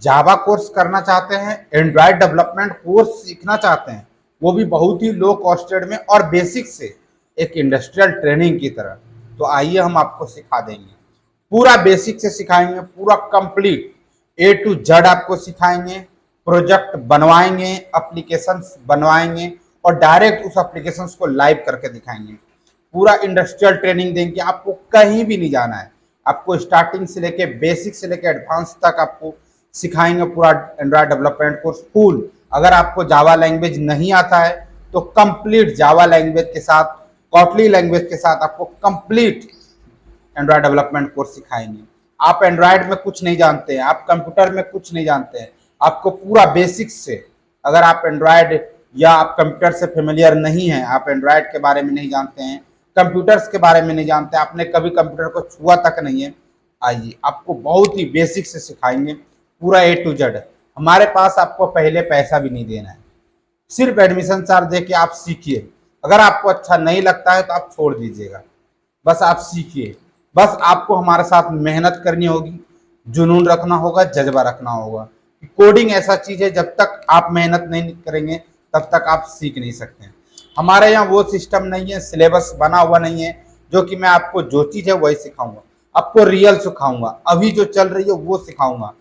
जावा course करना चाहते हैं, एंड्रॉयड डेवलपमेंट कोर्स सीखना चाहते हैं, वो भी बहुत ही लो कॉस्टेड में और बेसिक से एक इंडस्ट्रियल ट्रेनिंग की तरह, तो आइए हम आपको सिखा देंगे। पूरा बेसिक से सिखाएंगे, पूरा कंप्लीट ए टू जेड आपको सिखाएंगे। प्रोजेक्ट बनवाएंगे, एप्लीकेशंस बनवाएंगे और डायरेक्ट उस एप्लीकेशंस को लाइव करके दिखाएंगे। पूरा इंडस्ट्रियल ट्रेनिंग देंगे, आपको कहीं भी नहीं जाना है। आपको स्टार्टिंग से लेके बेसिक से लेके एडवांस तक आपको सिखाएंगे पूरा एंड्रॉयड डेवलपमेंट कोर्स फुल। अगर आपको जावा लैंग्वेज नहीं आता है तो कंप्लीट जावा लैंग्वेज के साथ, कॉटली लैंग्वेज के साथ आपको कंप्लीट एंड्रॉयड डेवलपमेंट कोर्स सिखाएंगे। आप एंड्रॉयड में कुछ नहीं जानते हैं, आप कंप्यूटर में कुछ नहीं जानते हैं, आपको पूरा बेसिक्स से, अगर आप एंड्रॉयड या आप कंप्यूटर से फेमिलियर नहीं हैं, आप एंड्रॉयड के बारे में नहीं जानते हैं, कंप्यूटर्स के बारे में नहीं जानते, आपने कभी कंप्यूटर को छुआ तक नहीं है, आइए आपको बहुत ही बेसिक से सिखाएंगे पूरा ए टू जेड। हमारे पास आपको पहले पैसा भी नहीं देना है, सिर्फ एडमिशन चार्ज दे के आप सीखिए। अगर आपको अच्छा नहीं लगता है तो आप छोड़ दीजिएगा, बस आप सीखिए। बस आपको हमारे साथ मेहनत करनी होगी, जुनून रखना होगा, जज्बा रखना होगा। कोडिंग ऐसा चीज़ है, जब तक आप मेहनत नहीं करेंगे तब तक आप सीख नहीं सकते हैं। हमारे यहाँ वो सिस्टम नहीं है, सिलेबस बना हुआ नहीं है जो कि मैं आपको जो चीज़ है वही सिखाऊंगा। आपको रियल सिखाऊंगा, अभी जो चल रही है वो सिखाऊंगा,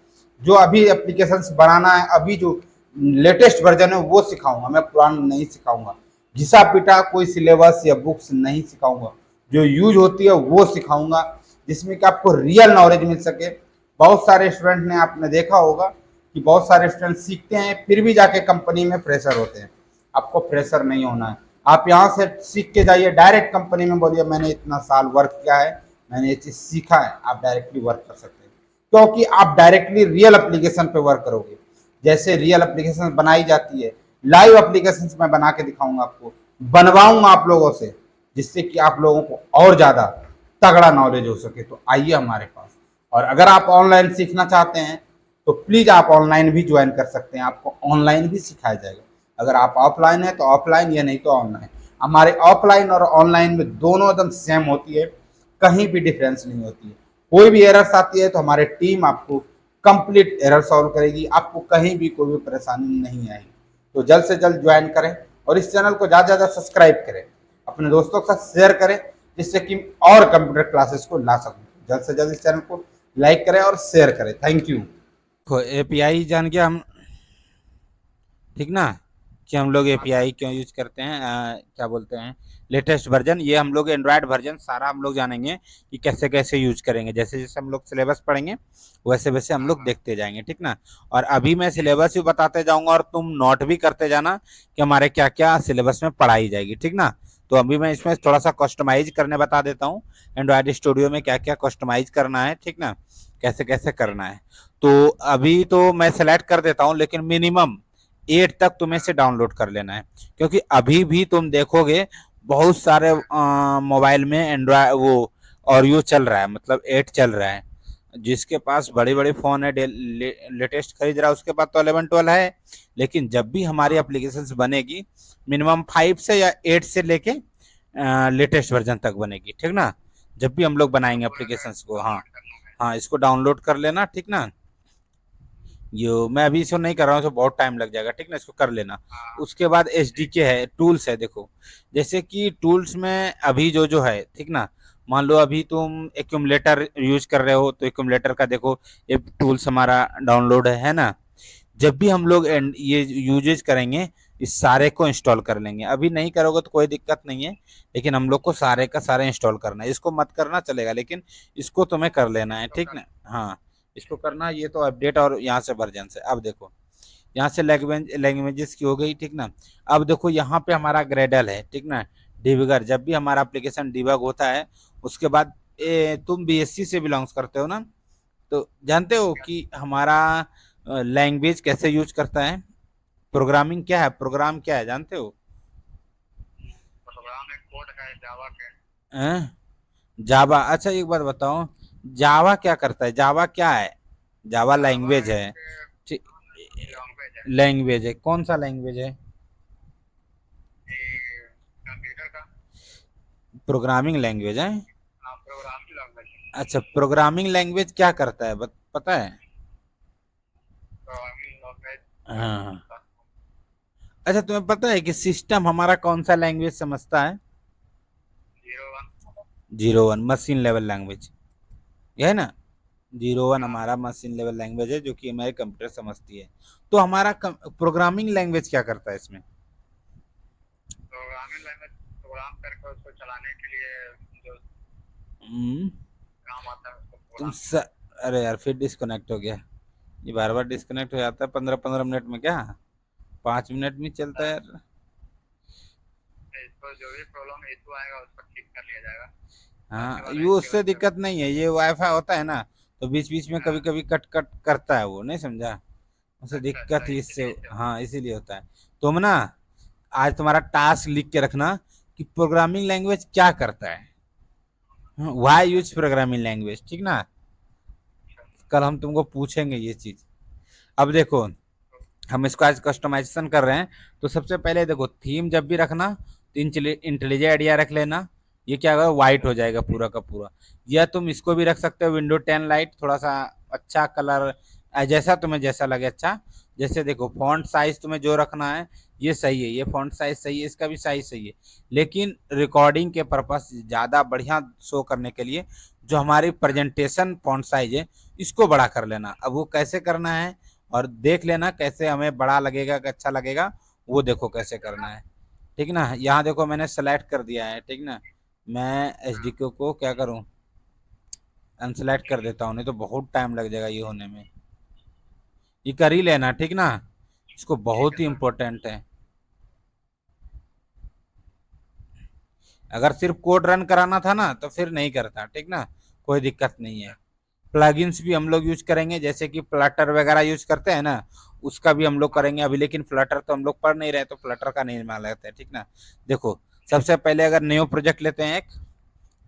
जो अभी एप्लीकेशंस बनाना है, अभी जो लेटेस्ट वर्जन है वो सिखाऊंगा, मैं पुराना नहीं सिखाऊंगा। घिसा पिटा कोई सिलेबस या बुक्स नहीं सिखाऊंगा, जो यूज होती है वो सिखाऊंगा, जिसमें कि आपको रियल नॉलेज मिल सके। बहुत सारे स्टूडेंट ने आपने देखा होगा कि बहुत सारे स्टूडेंट सीखते हैं फिर भी जाके कंपनी में फ्रेशर होते हैं। आपको फ्रेशर नहीं होना है, आप यहाँ से सीख के जाइए, डायरेक्ट कंपनी में बोलिए मैंने इतना साल वर्क किया है, मैंने ये चीज़ सीखा है, आप डायरेक्टली वर्क कर सकते हैं। क्योंकि आप डायरेक्टली रियल एप्लीकेशन पे वर्क करोगे, जैसे रियल एप्लीकेशन बनाई जाती है, लाइव एप्लीकेशन मैं बना के दिखाऊंगा, आपको बनवाऊंगा आप लोगों से, जिससे कि आप लोगों को और ज़्यादा तगड़ा नॉलेज हो सके। तो आइए हमारे पास। और अगर आप ऑनलाइन सीखना चाहते हैं तो प्लीज़ आप ऑनलाइन भी ज्वाइन कर सकते हैं, आपको ऑनलाइन भी सिखाया जाएगा। अगर आप ऑफलाइन है तो ऑफलाइन, या नहीं तो ऑनलाइन। हमारे ऑफलाइन और ऑनलाइन में दोनों एकदम सेम होती है, कहीं भी डिफरेंस नहीं होती है। कोई भी एरर्स आती है तो हमारे टीम आपको कंप्लीट एरर सॉल्व करेगी, आपको कहीं भी कोई भी परेशानी नहीं आएगी। तो जल्द से जल्द ज्वाइन करें और इस चैनल को ज़्यादा से ज़्यादा सब्सक्राइब करें, अपने दोस्तों के साथ शेयर करें, जिससे कि और कंप्यूटर क्लासेस को ला सकूं। जल्द से जल्द इस चैनल को लाइक करें और शेयर करें। Thank you. एपीआई जान के हम, ठीक ना, कि हम लोग एपीआई क्यों यूज करते हैं, क्या बोलते हैं, लेटेस्ट वर्जन, ये हम लोग एंड्रॉयड वर्जन सारा हम लोग जानेंगे कि कैसे कैसे यूज करेंगे। जैसे जैसे हम लोग सिलेबस पढ़ेंगे वैसे वैसे हम लोग देखते जाएंगे, ठीक ना। और अभी मैं सिलेबस भी बताते जाऊंगा और तुम नोट भी करते जाना कि हमारे क्या क्या सिलेबस में पढ़ाई जाएगी, ठीक ना। तो अभी मैं इसमें थोड़ा सा कस्टमाइज करने बता देता हूँ, एंड्रॉयड स्टूडियो में क्या क्या कस्टमाइज करना है, ठीक ना, कैसे कैसे करना है। तो अभी तो मैं सेलेक्ट कर देता हूँ, लेकिन मिनिमम 8 तक तुम्हें से डाउनलोड कर लेना है, क्योंकि अभी भी तुम देखोगे बहुत सारे मोबाइल में एंड्रॉयड वो और यू चल रहा है, मतलब 8 चल रहा है। जिसके पास बड़े बड़े फोन है, लेटेस्ट खरीद रहा है, उसके पास तो 11 12 है। लेकिन जब भी हमारी एप्लीकेशन बनेगी मिनिमम 5 से या 8 से लेके लेटेस्ट वर्जन तक बनेगी, ठीक ना। जब भी हम लोग बनाएंगे एप्लीकेशंस को, हाँ हाँ, इसको डाउनलोड कर लेना, ठीक ना। यो मैं अभी इसको नहीं कर रहा हूँ, इसको बहुत टाइम लग जाएगा, ठीक ना, इसको कर लेना। उसके बाद एच डी के है, टूल्स है, देखो जैसे कि टूल्स में अभी जो जो है, ठीक ना। मान लो अभी तुम एक्यूमुलेटर यूज कर रहे हो तो एक्यूमुलेटर का देखो ये टूल्स हमारा डाउनलोड है ना। जब भी हम लोग ये यूजेज करेंगे इस सारे को इंस्टॉल कर लेंगे। अभी नहीं करोगे तो कोई दिक्कत नहीं है, लेकिन हम लोग को सारे का सारे इंस्टॉल करना है। इसको मत करना चलेगा, लेकिन इसको तुम्हें कर लेना है, ठीक ना। हाँ, इसको करना। ये तो अपडेट और यहाँ से वर्जन से। अब देखो यहाँ से लैंग्वेजेस की हो गई, ठीक ना। अब देखो यहाँ पे हमारा ग्रेडल है, ठीक ना, डिबगर। जब भी हमारा एप्लीकेशन डिबग होता है उसके बाद तुम बीएससी से बिलोंग्स करते हो ना, तो जानते हो कि हमारा लैंग्वेज कैसे यूज करता है, प्रोग्रामिंग क्या है, प्रोग्राम क्या है जानते हो। जावा। अच्छा एक बात बताओ, जावा क्या करता है, जावा क्या है। जावा लैंग्वेज है, ठीक, लैंग्वेज है। कौन सा लैंग्वेज है, प्रोग्रामिंग लैंग्वेज है। अच्छा, प्रोग्रामिंग लैंग्वेज क्या करता है पता है। हाँ। अच्छा, तुम्हें पता है कि सिस्टम हमारा कौन सा लैंग्वेज समझता है? 01 मशीन लेवल लैंग्वेज, ये है ना। 01 हमारा मशीन लेवल लैंग्वेज है जो कि हमारे कंप्यूटर समझती है। तो हमारा प्रोग्रामिंग लैंग्वेज क्या करता है इसमें? हम्म, तुम स... अरे यार, फिर डिस्कनेक्ट हो गया। ये बार बार डिस्कनेक्ट हो जाता है 15-15 मिनट में क्या? 5 मिनट में चलता है यार। हाँ, ये उससे दिक्कत नहीं है, ये वाईफाई होता है ना, तो बीच बीच में कभी कभी कट कट करता है, वो नहीं समझा। उसे दिक्कत ही इससे, हाँ इसीलिए होता है। तुम ना आज तुम्हारा टास्क लिख के रखना कि प्रोग्रामिंग लैंग्वेज क्या करता है, वाई यूज प्रोग्रामिंग लैंग्वेज, ठीक ना। कल हम तुमको पूछेंगे ये चीज। अब देखो, हम इसको आज कस्टमाइजेशन कर रहे हैं। तो सबसे पहले देखो, थीम जब भी रखना तो इंटेलिजेंट आइडिया रख लेना। ये क्या होगा, वाइट हो जाएगा पूरा का पूरा। या तुम इसको भी रख सकते हो, विंडो 10 लाइट, थोड़ा सा अच्छा कलर, जैसा तुम्हें जैसा लगे अच्छा। जैसे देखो, फॉन्ट साइज तुम्हें जो रखना है ये सही है, ये फॉन्ट साइज सही है, इसका भी साइज सही है। लेकिन रिकॉर्डिंग के पर्पस ज़्यादा बढ़िया शो करने के लिए जो हमारी प्रेजेंटेशन फॉन्ट साइज है, इसको बड़ा कर लेना। अब वो कैसे करना है और देख लेना कैसे हमें बड़ा लगेगा कि अच्छा लगेगा, वो देखो कैसे करना है, ठीक ना। यहाँ देखो मैंने सेलेक्ट कर दिया है, ठीक ना। मैं एच डी को क्या करूँ, अनसेलेक्ट कर देता हूँ, नहीं तो बहुत टाइम लग जाएगा ये होने में। ये कर ही लेना, ठीक ना, इसको बहुत ही इम्पोर्टेंट है। अगर सिर्फ कोड रन कराना था ना तो फिर नहीं करता, ठीक ना, कोई दिक्कत नहीं है। प्लगइन्स भी हम लोग यूज करेंगे, जैसे कि फ्लटर वगैरह यूज करते हैं ना, उसका भी हम लोग करेंगे अभी। लेकिन फ्लटर तो हम लोग पढ़ नहीं रहे, तो फ्लटर का नहीं मान लेते हैं, ठीक ना। देखो, सबसे पहले अगर न्यू प्रोजेक्ट लेते हैं एक,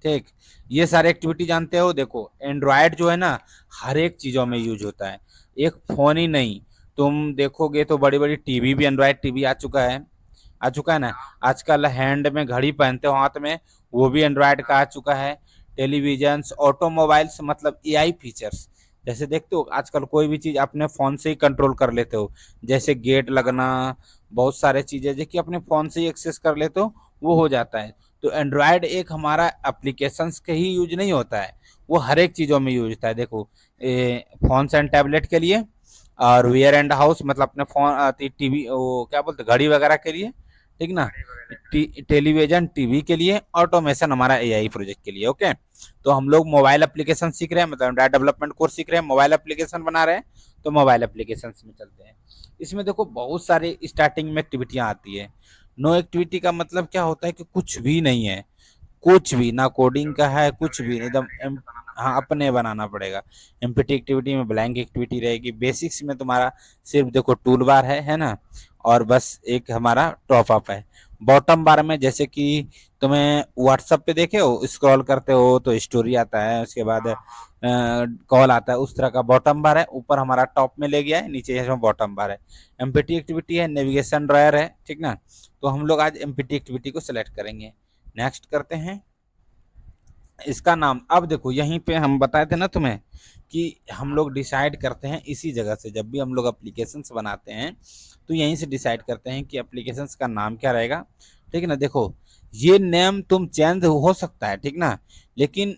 ठीक, ये सारे एक्टिविटी जानते हो। देखो, एंड्रॉयड जो है ना, हर एक चीजों में यूज होता है, एक फोन ही नहीं। तुम देखोगे तो बड़ी बड़ी टीवी भी, एंड्रॉयड टीवी आ चुका है ना। आजकल हैंड में घड़ी पहनते हो हाथ में, वो भी एंड्रॉयड का आ चुका है। टेलीविजन्स, ऑटोमोबाइल्स, मतलब एआई फीचर्स, जैसे देखते हो आजकल कोई भी चीज अपने फोन से ही कंट्रोल कर लेते हो। जैसे गेट लगना, बहुत सारे चीजें जो कि अपने फोन से ही एक्सेस कर लेते हो, वो हो जाता है। तो एंड्रॉयड एक हमारा एप्लीकेशंस के ही यूज नहीं होता है, वो हर एक चीजों में यूज होता है। देखो, फोन्स एंड टैबलेट के लिए, और वेयर एंड हाउस, मतलब अपने फोन टीवी, वो क्या बोलते घड़ी वगैरह के लिए, ठीक ना। टेलीविजन टीवी के लिए, ऑटोमेशन हमारा एआई प्रोजेक्ट के लिए, ओके। तो हम लोग मोबाइल एप्लीकेशन सीख रहे हैं, मतलब एंड्रॉइड डेवलपमेंट कोर्स सीख रहे हैं, मोबाइल एप्लीकेशन बना रहे हैं। तो मोबाइल एप्लीकेशन में चलते हैं। इसमें देखो बहुत सारे स्टार्टिंग में एक्टिविटियां आती है। नो एक्टिविटी का मतलब क्या होता है कि कुछ भी नहीं है, कुछ भी ना, कोडिंग का है कुछ भी एकदम हाँ, अपने बनाना पड़ेगा। एमपीटी एक्टिविटी में ब्लैंक एक्टिविटी रहेगी। बेसिक्स में तुम्हारा सिर्फ देखो टूल बार है ना, और बस एक हमारा टॉप अप है। बॉटम बार में जैसे कि तुम्हें व्हाट्सएप पे देखे हो, स्क्रॉल करते हो तो स्टोरी आता है, उसके बाद कॉल आता है, उस तरह का बॉटम बार है। ऊपर हमारा टॉप में ले गया है, नीचे इसमें बॉटम बार है। एमपीटी एक्टिविटी है, नेविगेशन ड्रायर है, ठीक ना। तो हम लोग आज एमपीटी एक्टिविटी को सिलेक्ट करेंगे। नेक्स्ट करते हैं इसका नाम। अब देखो, यहीं पे हम बताए थे ना तुम्हें कि हम लोग डिसाइड करते हैं इसी जगह से, जब भी हम लोग एप्लीकेशंस बनाते हैं तो यहीं से डिसाइड करते हैं कि एप्लीकेशंस का नाम क्या रहेगा, ठीक है ना। देखो, ये नेम तुम चेंज हो सकता है, ठीक ना, लेकिन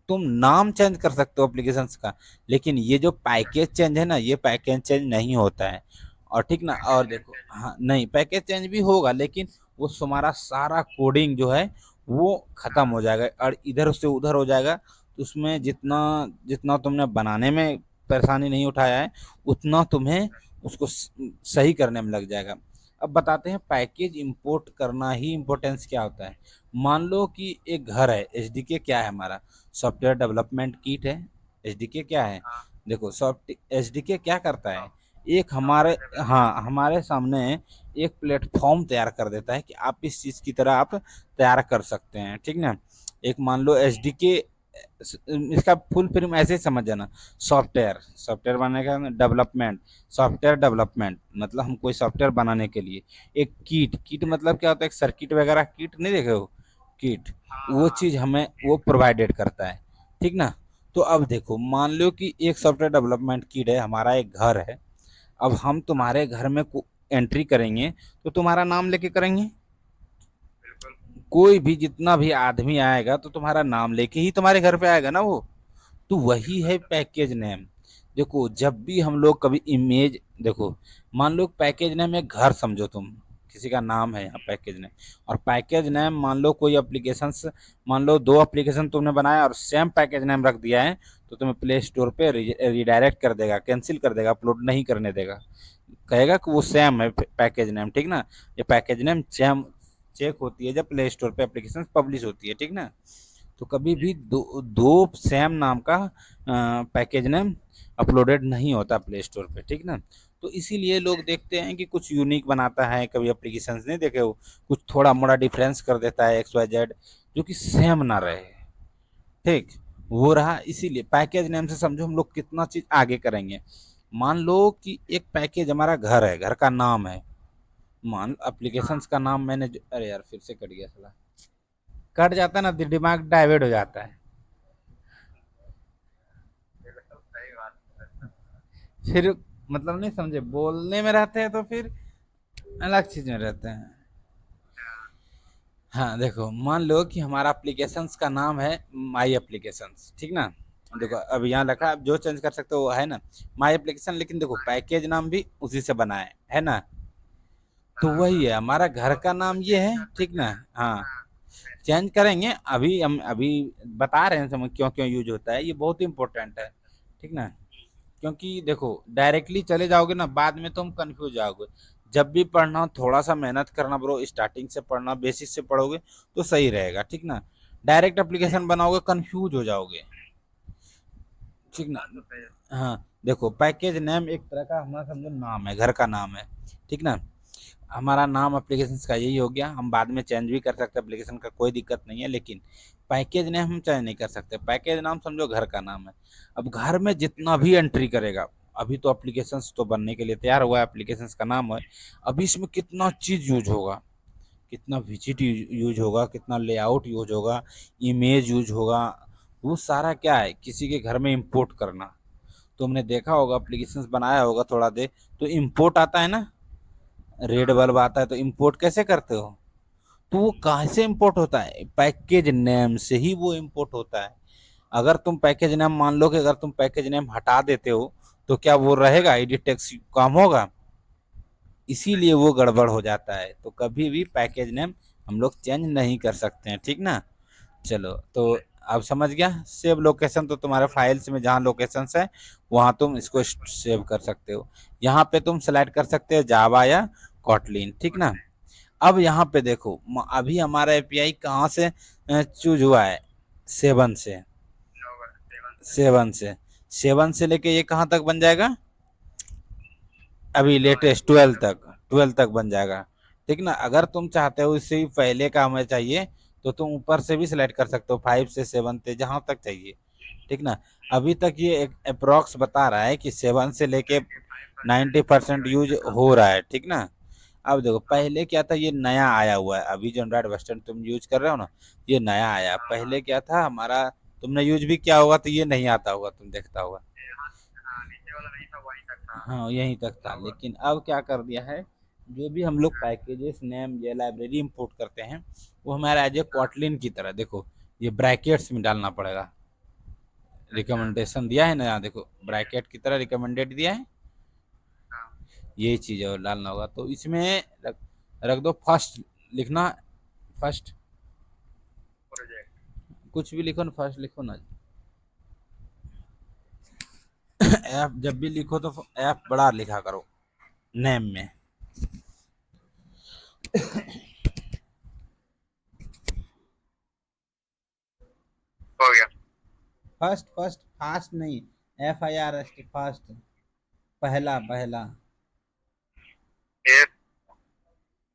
तुम नाम चेंज कर सकते हो एप्लीकेशंस का। लेकिन ये जो पैकेज चेंज है ना, ये पैकेज चेंज नहीं होता है, और ठीक ना। और देखो, हाँ नहीं, पैकेज चेंज भी होगा, लेकिन वो तुम्हारा सारा कोडिंग जो है वो खत्म हो जाएगा और इधर से उधर हो जाएगा। तो उसमें जितना जितना तुमने बनाने में परेशानी नहीं उठाया है, उतना तुम्हें उसको सही करने में लग जाएगा। अब बताते हैं पैकेज इंपोर्ट करना ही इम्पोर्टेंस क्या होता है। मान लो कि एक घर है, एसडीके क्या है हमारा, सॉफ्टवेयर डेवलपमेंट किट है। एसडीके क्या है, देखो सॉफ्ट एसडीके क्या करता है, एक हमारे, हाँ हमारे सामने एक प्लेटफॉर्म तैयार कर देता है कि आप इस चीज़ की तरह आप तैयार कर सकते हैं, ठीक ना। एक मान लो एसडीके, इसका फुल फॉर्म ऐसे ही समझ जाना, सॉफ्टवेयर सॉफ्टवेयर बनाने का डेवलपमेंट, सॉफ्टवेयर डेवलपमेंट मतलब हम कोई सॉफ्टवेयर बनाने के लिए। एक किट, किट मतलब क्या होता है, एक सर्किट वगैरह किट नहीं देखे हो, किट, वो चीज़ हमें वो प्रोवाइडेड करता है, ठीक ना। तो अब देखो, मान लो कि एक सॉफ्टवेयर डेवलपमेंट किट है, हमारा एक घर है। अब हम तुम्हारे घर में एंट्री करेंगे तो तुम्हारा नाम लेके करेंगे। कोई भी जितना भी आदमी आएगा तो तुम्हारा नाम लेके ही तुम्हारे घर पे आएगा ना वो। तो वही है पैकेज नेम। देखो जब भी हम लोग कभी इमेज देखो, मान लो पैकेज नेम एक घर समझो तुम, किसी का नाम है यहाँ पैकेज नेम। और पैकेज नेम मान लो कोई एप्लीकेशन, मान लो दो एप्लीकेशन तुमने बनाया और सेम पैकेज नेम रख दिया है, तो तुम्हें प्ले स्टोर पे रिडायरेक्ट कर देगा, कैंसिल कर देगा, अपलोड नहीं करने देगा। कहेगा कि वो सेम है पैकेज नेम, ठीक ना। ये पैकेज नेम चेक होती है जब प्ले स्टोर पे एप्लीकेशन पब्लिश होती है, ठीक ना। तो कभी भी दो सेम नाम का पैकेज नेम अपलोडेड नहीं होता प्ले स्टोर पे, ठीक ना। तो इसीलिए लोग देखते हैं कि कुछ यूनिक बनाता है, कभी एप्लीकेशंस नहीं देखे हो, कुछ थोड़ा मोड़ा डिफरेंस कर देता है एक्स वाई जेड, जो कि सेम ना रहे, ठीक। वो रहा, इसीलिए पैकेज नेम से समझो हम लोग कितना चीज आगे करेंगे। मान लो कि एक पैकेज हमारा घर है, घर का नाम है, मान एप्लीकेशंस का नाम मैंने अरे यार फिर से कट गया साला। कट जाता है ना, दिमाग डाइवर्ट हो जाता है, फिर मतलब नहीं समझे, बोलने में रहते हैं तो फिर अलग चीज में रहते हैं। हाँ देखो, मान लो कि हमारा एप्लीकेशंस का नाम है माई एप्लीकेशंस, ठीक ना। देखो अब यहाँ लिखा, आप जो चेंज कर सकते हो वो है ना माई एप्लीकेशन, लेकिन देखो पैकेज नाम भी उसी से बना है ना। तो वही है, हमारा घर का नाम ये है, ठीक ना। हाँ, चेंज करेंगे, अभी हम अभी बता रहे हैं समझ क्यों क्यों यूज होता है, ये बहुत इंपॉर्टेंट है, ठीक ना। क्योंकि देखो डायरेक्टली चले जाओगे ना, बाद में तुम कंफ्यूज जाओगे। जब भी पढ़ना थोड़ा सा मेहनत करना ब्रो, स्टार्टिंग से पढ़ना, बेसिक से पढ़ोगे तो सही रहेगा, ठीक ना। डायरेक्ट एप्लीकेशन बनाओगे कंफ्यूज हो जाओगे, ठीक ना। हाँ देखो, पैकेज नेम एक तरह का हमारा समझो नाम है, घर का नाम है, ठीक ना। हमारा नाम एप्लीकेशन का यही हो गया, हम बाद में चेंज भी कर सकते हैं एप्लीकेशन का, कोई दिक्कत नहीं है, लेकिन पैकेज नेम हम चेंज नहीं कर सकते। पैकेज नाम समझो घर का नाम है। अब घर में जितना भी एंट्री करेगा, अभी तो एप्लीकेशन तो बनने के लिए तैयार हुआ है, एप्लीकेशन का नाम है, अभी इसमें कितना चीज यूज होगा, कितना विजिट यूज होगा, कितना लेआउट यूज होगा, इमेज यूज होगा, वो सारा क्या है, किसी के घर में इंपोर्ट करना। तुमने देखा होगा एप्लीकेशन बनाया होगा थोड़ा देर, तो इंपोर्ट आता है ना, रेड बल्ब आता है, तो इंपोर्ट कैसे करते हो। तो वो कहाँ से इंपोर्ट होता है, पैकेज नेम से ही वो इंपोर्ट होता है। अगर तुम पैकेज नेम मान लो कि अगर तुम पैकेज नेम हटा देते हो, तो क्या वो रहेगा, एडिट टेक्स्ट काम होगा, इसीलिए वो गड़बड़ हो जाता है। तो कभी भी पैकेज नेम हम लोग चेंज नहीं कर सकते हैं, ठीक ना। चलो तो अब समझ गया। सेव लोकेशन तो तुम्हारे फाइल्स में जहाँ लोकेशन है वहाँ तुम इसको सेव कर सकते हो। यहाँ पे तुम सेलेक्ट कर सकते हो जावा या कॉटलिन, ठीक ना। अब यहाँ पे देखो, अभी हमारा एपीआई कहाँ से चूज हुआ है, सेवन से, सेवन से, सेवन से लेके ये कहाँ तक बन जाएगा, अभी लेटेस्ट 12 तक, 12 तक बन जाएगा, ठीक ना। अगर तुम चाहते हो इससे भी पहले का हमें चाहिए, तो तुम ऊपर से भी सिलेक्ट कर सकते हो, 5 से 7 से जहां तक चाहिए, ठीक ना। अभी तक ये अप्रोक्स बता रहा है कि 7 से लेके 90% यूज हो रहा है, ठीक ना। अब देखो पहले क्या था, ये नया आया हुआ है, अभी जो एंड्रॉइड वेस्टर्न तुम यूज कर रहे हो ना, ये नया आया। पहले क्या था हमारा, तुमने यूज भी किया होगा तो ये नहीं आता होगा, तुम देखता होगा। हाँ यहीं तक था, लेकिन अब क्या कर दिया है, जो भी हम लोग पैकेजेस नेम या लाइब्रेरी इंपोर्ट करते हैं, वो हमारा एज ए कॉटलिन की तरह, देखो ये ब्रैकेट्स में डालना पड़ेगा। रिकमेंडेशन दिया है ना, यहाँ देखो ब्रैकेट की तरह रिकमेंडेड दिया है, यही चीज़ है, और डालना होगा। तो इसमें रख दो फर्स्ट, लिखना फर्स्ट, कुछ भी लिखो ना, फर्स्ट लिखो ना। ऐप जब भी लिखो तो ऐप बड़ा लिखा करो नेम में। हो गया। फर्स्ट फर्स्ट, फास्ट नहीं, FIRST फास्ट, पहला पहला, F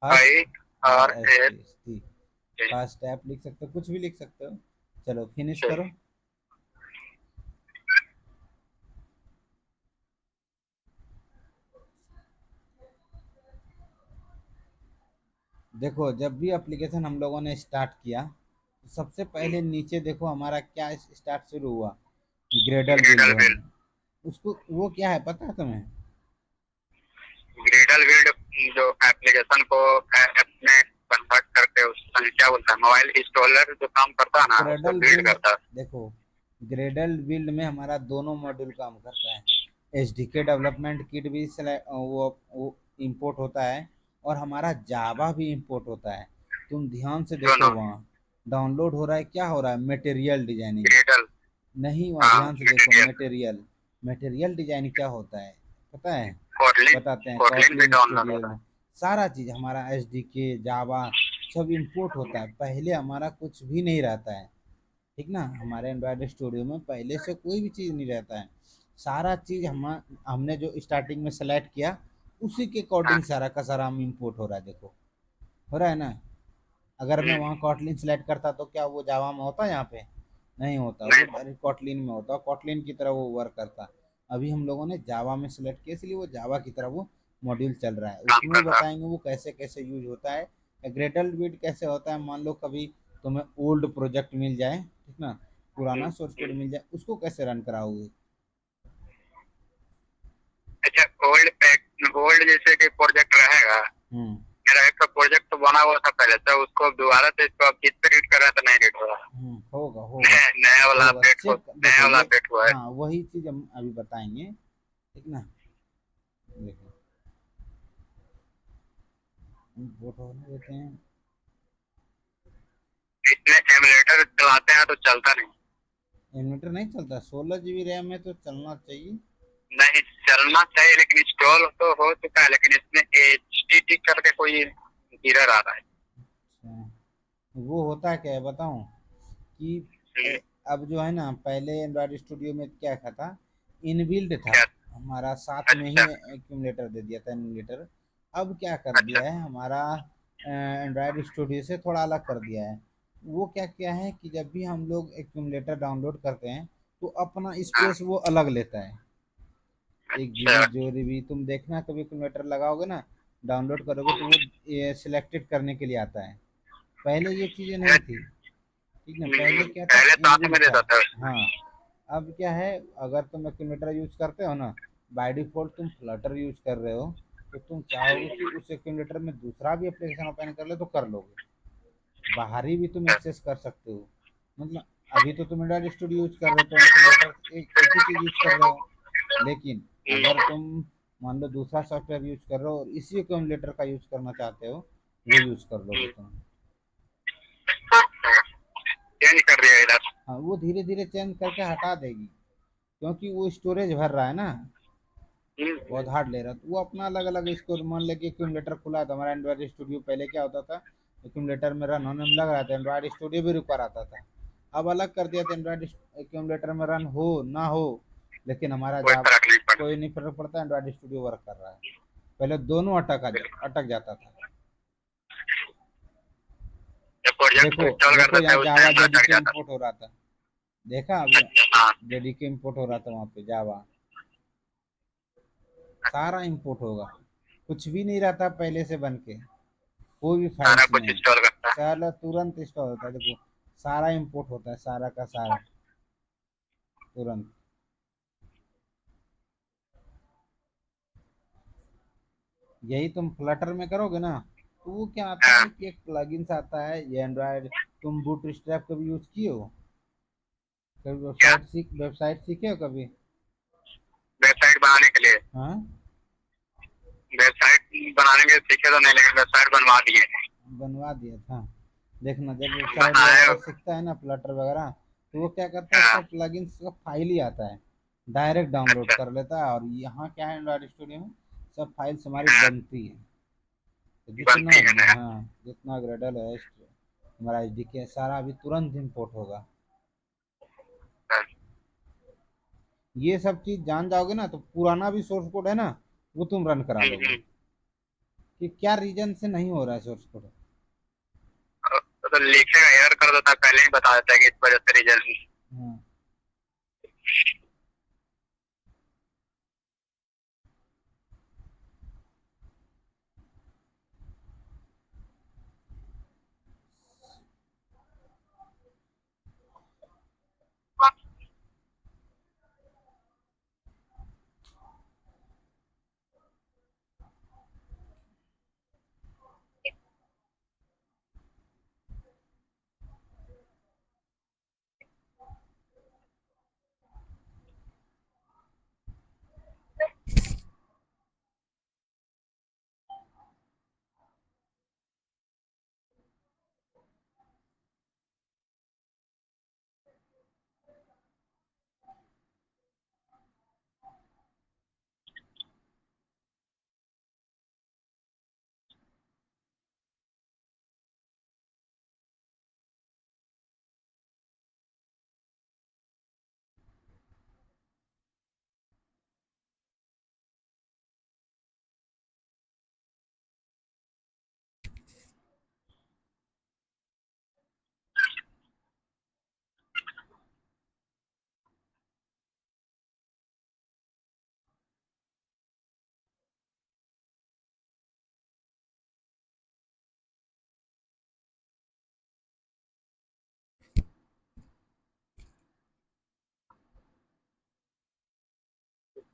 first I R R S S T T first app लिख सकते हो, कुछ भी लिख सकते हो। चलो फिनिश चलो। करो। देखो जब भी एप्लीकेशन हम लोगों ने स्टार्ट किया, तो सबसे पहले नीचे देखो हमारा क्या स्टार्ट शुरू हुआ, ग्रेडल ग्रेडल बिल्ड बिल। होना। उसको वो क्या है पता है तुम्हें, ग्रेडल बिल्ड जो एप्लीकेशन को ऐप में कन्वर्ट करके उसका क्या बोलता है, मोबाइल इंस्टॉलर जो काम करता है ना उसको ग्रेडल बिल्ड बिल्ड, करता है। देखो ग्रेडल बिल्ड में हमारा दोनों मॉड्यूल काम करता है। एसडीके डेवलपमेंट किट भी वो इंपोर्ट होता है, और हमारा जावा भी इंपोर्ट होता है। तुम ध्यान से देखो, दोनों वहाँ डाउनलोड हो रहा है, क्या हो रहा है, मटेरियल डिजाइनिंग। ग्रेडल। नहीं, वहाँ हाँ ध्यान से देखो, मटेरियल। मटेरियल मटेरियल डिजाइनिंग क्या होता है पता है? कोटलिन। बताते हैं, कोटलिन भी कॉटलिन डाउनलोड हो स्टूडियो रहा में सारा चीज़ हमारा एसडीके जावा सब इंपोर्ट होता है। पहले हमारा कुछ भी नहीं रहता है, ठीक ना। हमारे एंड्रॉयड स्टूडियो में पहले से कोई भी चीज़ नहीं रहता है। सारा चीज़ हमने जो स्टार्टिंग में सेलेक्ट किया, उसी के है। हाँ। अकॉर्डिंग सारा का सारा हम इंपोर्ट हो रहा है। देखो हो रहा है ना। अगर मैं वहाँ कॉटलिन सेलेक्ट करता तो क्या वो जावा में होता? यहाँ पे नहीं होता, वो नहीं। डायरेक्ट कॉटलिन में होता, कॉटलिन की तरह वो वर्क करता। अभी हम लोगों ने जावा में सेलेक्ट किया, इसलिए वो जावा की तरह वो मॉड्यूल चल रहा है। काम उसमें करता। बताएंगे वो कैसे कैसे यूज होता है। ग्रेडल बिट कैसे होता है, मान लो कभी तुम्हें ओल्ड प्रोजेक्ट मिल जाए, ठीक ना, पुराना सोर्स कोड मिल जाए, उसको कैसे रन कराओगे? अच्छा, ओल्ड जैसे कि प्रोजेक्ट रहेगा, हम्म मेरा एक प्रोजेक्ट तो बना हुआ था पहले, तो उसको दोबारा से इसको अब किस पे रीड कर रहा है तो नहीं रीड हो रहा। होगा होगा नया वाला होगा, अपडेट हो, चेक नया देखो वाला ये। अपडेट हुआ है। हाँ, वही चीज़ हम अभी बताएंगे, ठीक ना। देखो हम फोटो देते हैं। इसमें एमुलेटर चलाते हैं तो चलता नहीं। इन्वर्टर नहीं चलता, 16 GB रैम में तो चलना चाहिए। नहीं चलना चाहिए, लेकिन इंस्टॉल तो हो चुका है, लेकिन इसमें HTT करके कोई एरर आ रहा है। अच्छा, वो होता क्या है बताऊं कि हम्म, अब जो है ना, पहले एंड्रॉयड स्टूडियो में क्या था, इनबिल्ड था क्या? हमारा, साथ में ही अच्छा। एक्यूमुलेटर दे दिया था, एमुलेटर। अब क्या कर अच्छा। दिया है हमारा, एंड्रॉयड स्टूडियो से थोड़ा अलग कर दिया है। वो क्या क्या है कि जब भी हम लोग एक्यूमुलेटर डाउनलोड करते हैं, तो अपना हाँ। स्पेस वो अलग लेता है। एक अच्छा। जीबी जो जीबी तुम देखना, कभी कन्वर्टर लगाओगे ना, डाउनलोड करोगे तो वो सिलेक्टेड करने के लिए आता है। पहले ये चीज़ें नहीं थी, ठीक ना। पहले क्या था, पहले साथ इनबिल्ट में था। देता था। हाँ, अब क्या है, अगर तुम एक्यूमुलेटर यूज करते हो ना, बाय डिफॉल्ट तुम फ्लटर यूज कर रहे हो, तो तुम चाहोगे कि उस एक्यूमुलेटर में दूसरा भी एप्लीकेशन ओपन कर ले तो कर लोगे। बाहरी भी तुम एक्सेस कर सकते हो। मतलब अभी तो तुम एंड्रॉइड स्टूडियो यूज कर रहे हो, तो एक्यूमुलेटर एक ही चीज़ यूज कर रहे हो। लेकिन अगर तुम मान लो दूसरा सॉफ्टवेयर यूज कर रहे हो और इसी एक्यूमुलेटर का यूज करना चाहते हो, वो यूज कर लोगे तुम। चेंज कर दिया इधर। हाँ, वो धीरे धीरे चेंज करके हटा देगी, क्योंकि वो स्टोरेज भर रहा है ना, बहुत हार्ड ले रहा है। तो वो अपना अलग अलग इसको, मान ले कि एक्यूमुलेटर खुला है तो हमारा एंड्रॉइड स्टूडियो पहले क्या होता था, एक्यूमुलेटर में रन होने में लग रहा था, एंड्रॉइड स्टूडियो भी रुका रहता था। अब अलग कर दिया था, एंड्रॉइड एक्यूमुलेटर में रन हो ना हो, लेकिन हमारा कोई जॉब फर्क नहीं पड़ा। कोई नहीं फर्क पड़ता, एंड्रॉइड स्टूडियो वर्क कर रहा है। पहले दोनों अटक जाता था। जब प्रोजेक्ट देखो इंस्टॉल देखो, करते थे यहाँ उस जावा टाइम में अटक जेडीके जाता इंपोर्ट हो रहा था, देखा था। अभी, हाँ। जेडीके इंपोर्ट हो रहा था वहाँ पे जावा, सारा इंपोर्ट होगा। कुछ भी नहीं रहता पहले से बन के, कोई भी सारा फाइल्स कुछ नहीं, इंस्टॉल करता है। सारा तुरंत इंस्टॉल होता है। देखो सारा इंपोर्ट होता है, सारा का सारा तुरंत। यही तुम फ्लटर में करोगे ना, तो वो क्या आता हाँ। है कि एक प्लगइन्स आता है, ये एंड्रॉयड, तुम बूटस्ट्रैप कभी यूज किए हो? कभी क्या? वेबसाइट सीखे हो कभी? वेबसाइट बनाने के लिए? हाँ, वेबसाइट बनाने के सीखे तो नहीं, लेकिन वेबसाइट बनवा दिए। बनवा दिया था। देखना, जब वेबसाइट बनाए वगैरह हो? सीखता है ना फ्लटर वगैरह, तो वो क्या करता है, हाँ। उसका प्लगइन्स का फाइल ही आता है, डायरेक्ट डाउनलोड अच्छा। कर लेता है। और यहाँ क्या है, एंड्रॉइड स्टूडियो में सब फाइल्स हमारी हाँ, बनती है। तो जितना, बनती है नया। हाँ, जितना ग्रेडल है, हमारा एच डी के सारा अभी तुरंत इम्पोर्ट होगा। हाँ। ये सब चीज़ जान जाओगे ना, तो पुराना भी सोर्स कोड है ना, वो तुम रन करा लोगे हम्म। कि क्या रीजन से नहीं हो रहा है सोर्स कोड। तो लिखेगा, एरर कर देता है, पहले ही बता देता है कि इस वजह से रीजन। हाँ,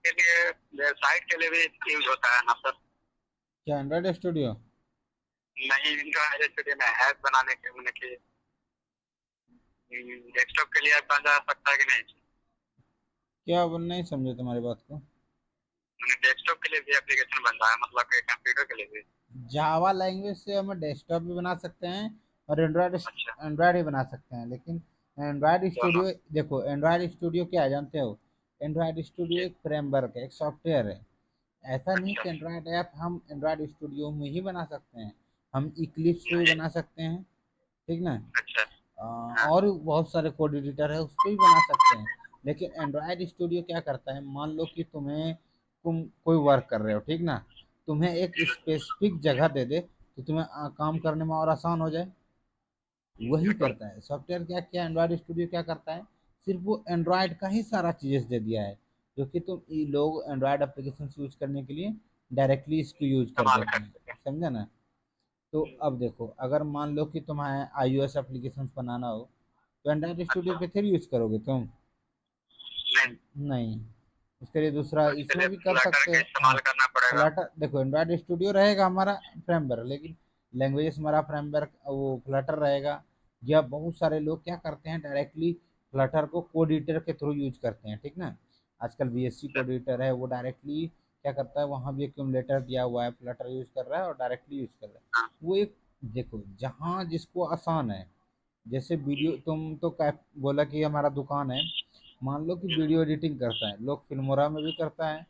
के लिए, वेबसाइट के लिए भी यूज होता है ना सर? क्या एंड्रॉयड स्टूडियो? नहीं, इनका स्टूडियो में ऐप बनाने के, मतलब कि डेस्कटॉप के लिए ऐप बन जा सकता है कि नहीं? क्या बोल, नहीं समझे तुम्हारी बात को। मैंने डेस्कटॉप के लिए भी एप्लीकेशन बन रहा है, मतलब कि कंप्यूटर के लिए भी? जावा लैंग्वेज से हम डेस्कटॉप भी बना सकते हैं और एंड्रॉयड अच्छा। एंड्रॉयड भी बना सकते हैं, लेकिन एंड्रॉयड दोनों? स्टूडियो, देखो एंड्रॉयड स्टूडियो क्या है जानते हो? एंड्रॉयड स्टूडियो जी। एक फ्रेमवर्क है, एक सॉफ्टवेयर है। ऐसा नहीं अच्छा। कि एंड्रॉयड ऐप हम एंड्रॉयड स्टूडियो में ही बना सकते हैं, हम इक्लिप्स पे भी नहीं। बना सकते हैं, ठीक ना। अच्छा। हाँ। और भी बहुत सारे कोड एडिटर है, उस पर भी बना सकते हैं। लेकिन एंड्रॉयड स्टूडियो क्या करता है, मान लो कि तुम कोई वर्क कर रहे हो, ठीक ना, तुम्हें एक स्पेसिफिक जगह दे दे तो तुम्हें काम करने में और आसान हो जाए। वही बिल्कुल। करता है सॉफ्टवेयर। क्या क्या एंड्रॉयड स्टूडियो क्या करता है, सिर्फ वो एंड्रॉयड का ही सारा चीज़ें दे दिया है, जो कि तुम ये लोग एंड्रॉयड एप्लीकेशन यूज करने के लिए डायरेक्टली इसको यूज कर कमाल देते कर हैं। सके। समझा ना। तो अब देखो, अगर मान लो कि तुम्हें iOS एप्लीकेशन बनाना हो तो एंड्रॉयड स्टूडियो अच्छा। पे फिर यूज करोगे तुम? नहीं। नहीं। उसके लिए दूसरा तो इसके इसमें लिए भी कर फ्लटर सकते का हो, हाँ। इस्तेमाल करना पड़ेगा? फ्लटर, देखो एंड्रॉयड स्टूडियो रहेगा हमारा फ्रेमवर्क, लेकिन लैंग्वेजेस हमारा फ्रेमवर्क वो फ्लटर रहेगा। या बहुत सारे लोग क्या करते हैं, डायरेक्टली फ्लटर को कोड एडिटर के थ्रू यूज करते हैं, ठीक ना। आजकल बीएससी अच्छा। कोड एडिटर है, वो डायरेक्टली क्या करता है, वहाँ भी एक्यूमुलेटर दिया हुआ है, फ्लटर यूज कर रहा है और डायरेक्टली यूज कर रहा है। हाँ। वो एक, देखो जहाँ जिसको आसान है, जैसे वीडियो, तुम तो कैप बोला कि हमारा दुकान है, मान लो कि वीडियो एडिटिंग करता है लोग, फिल्मोरा में भी करता है,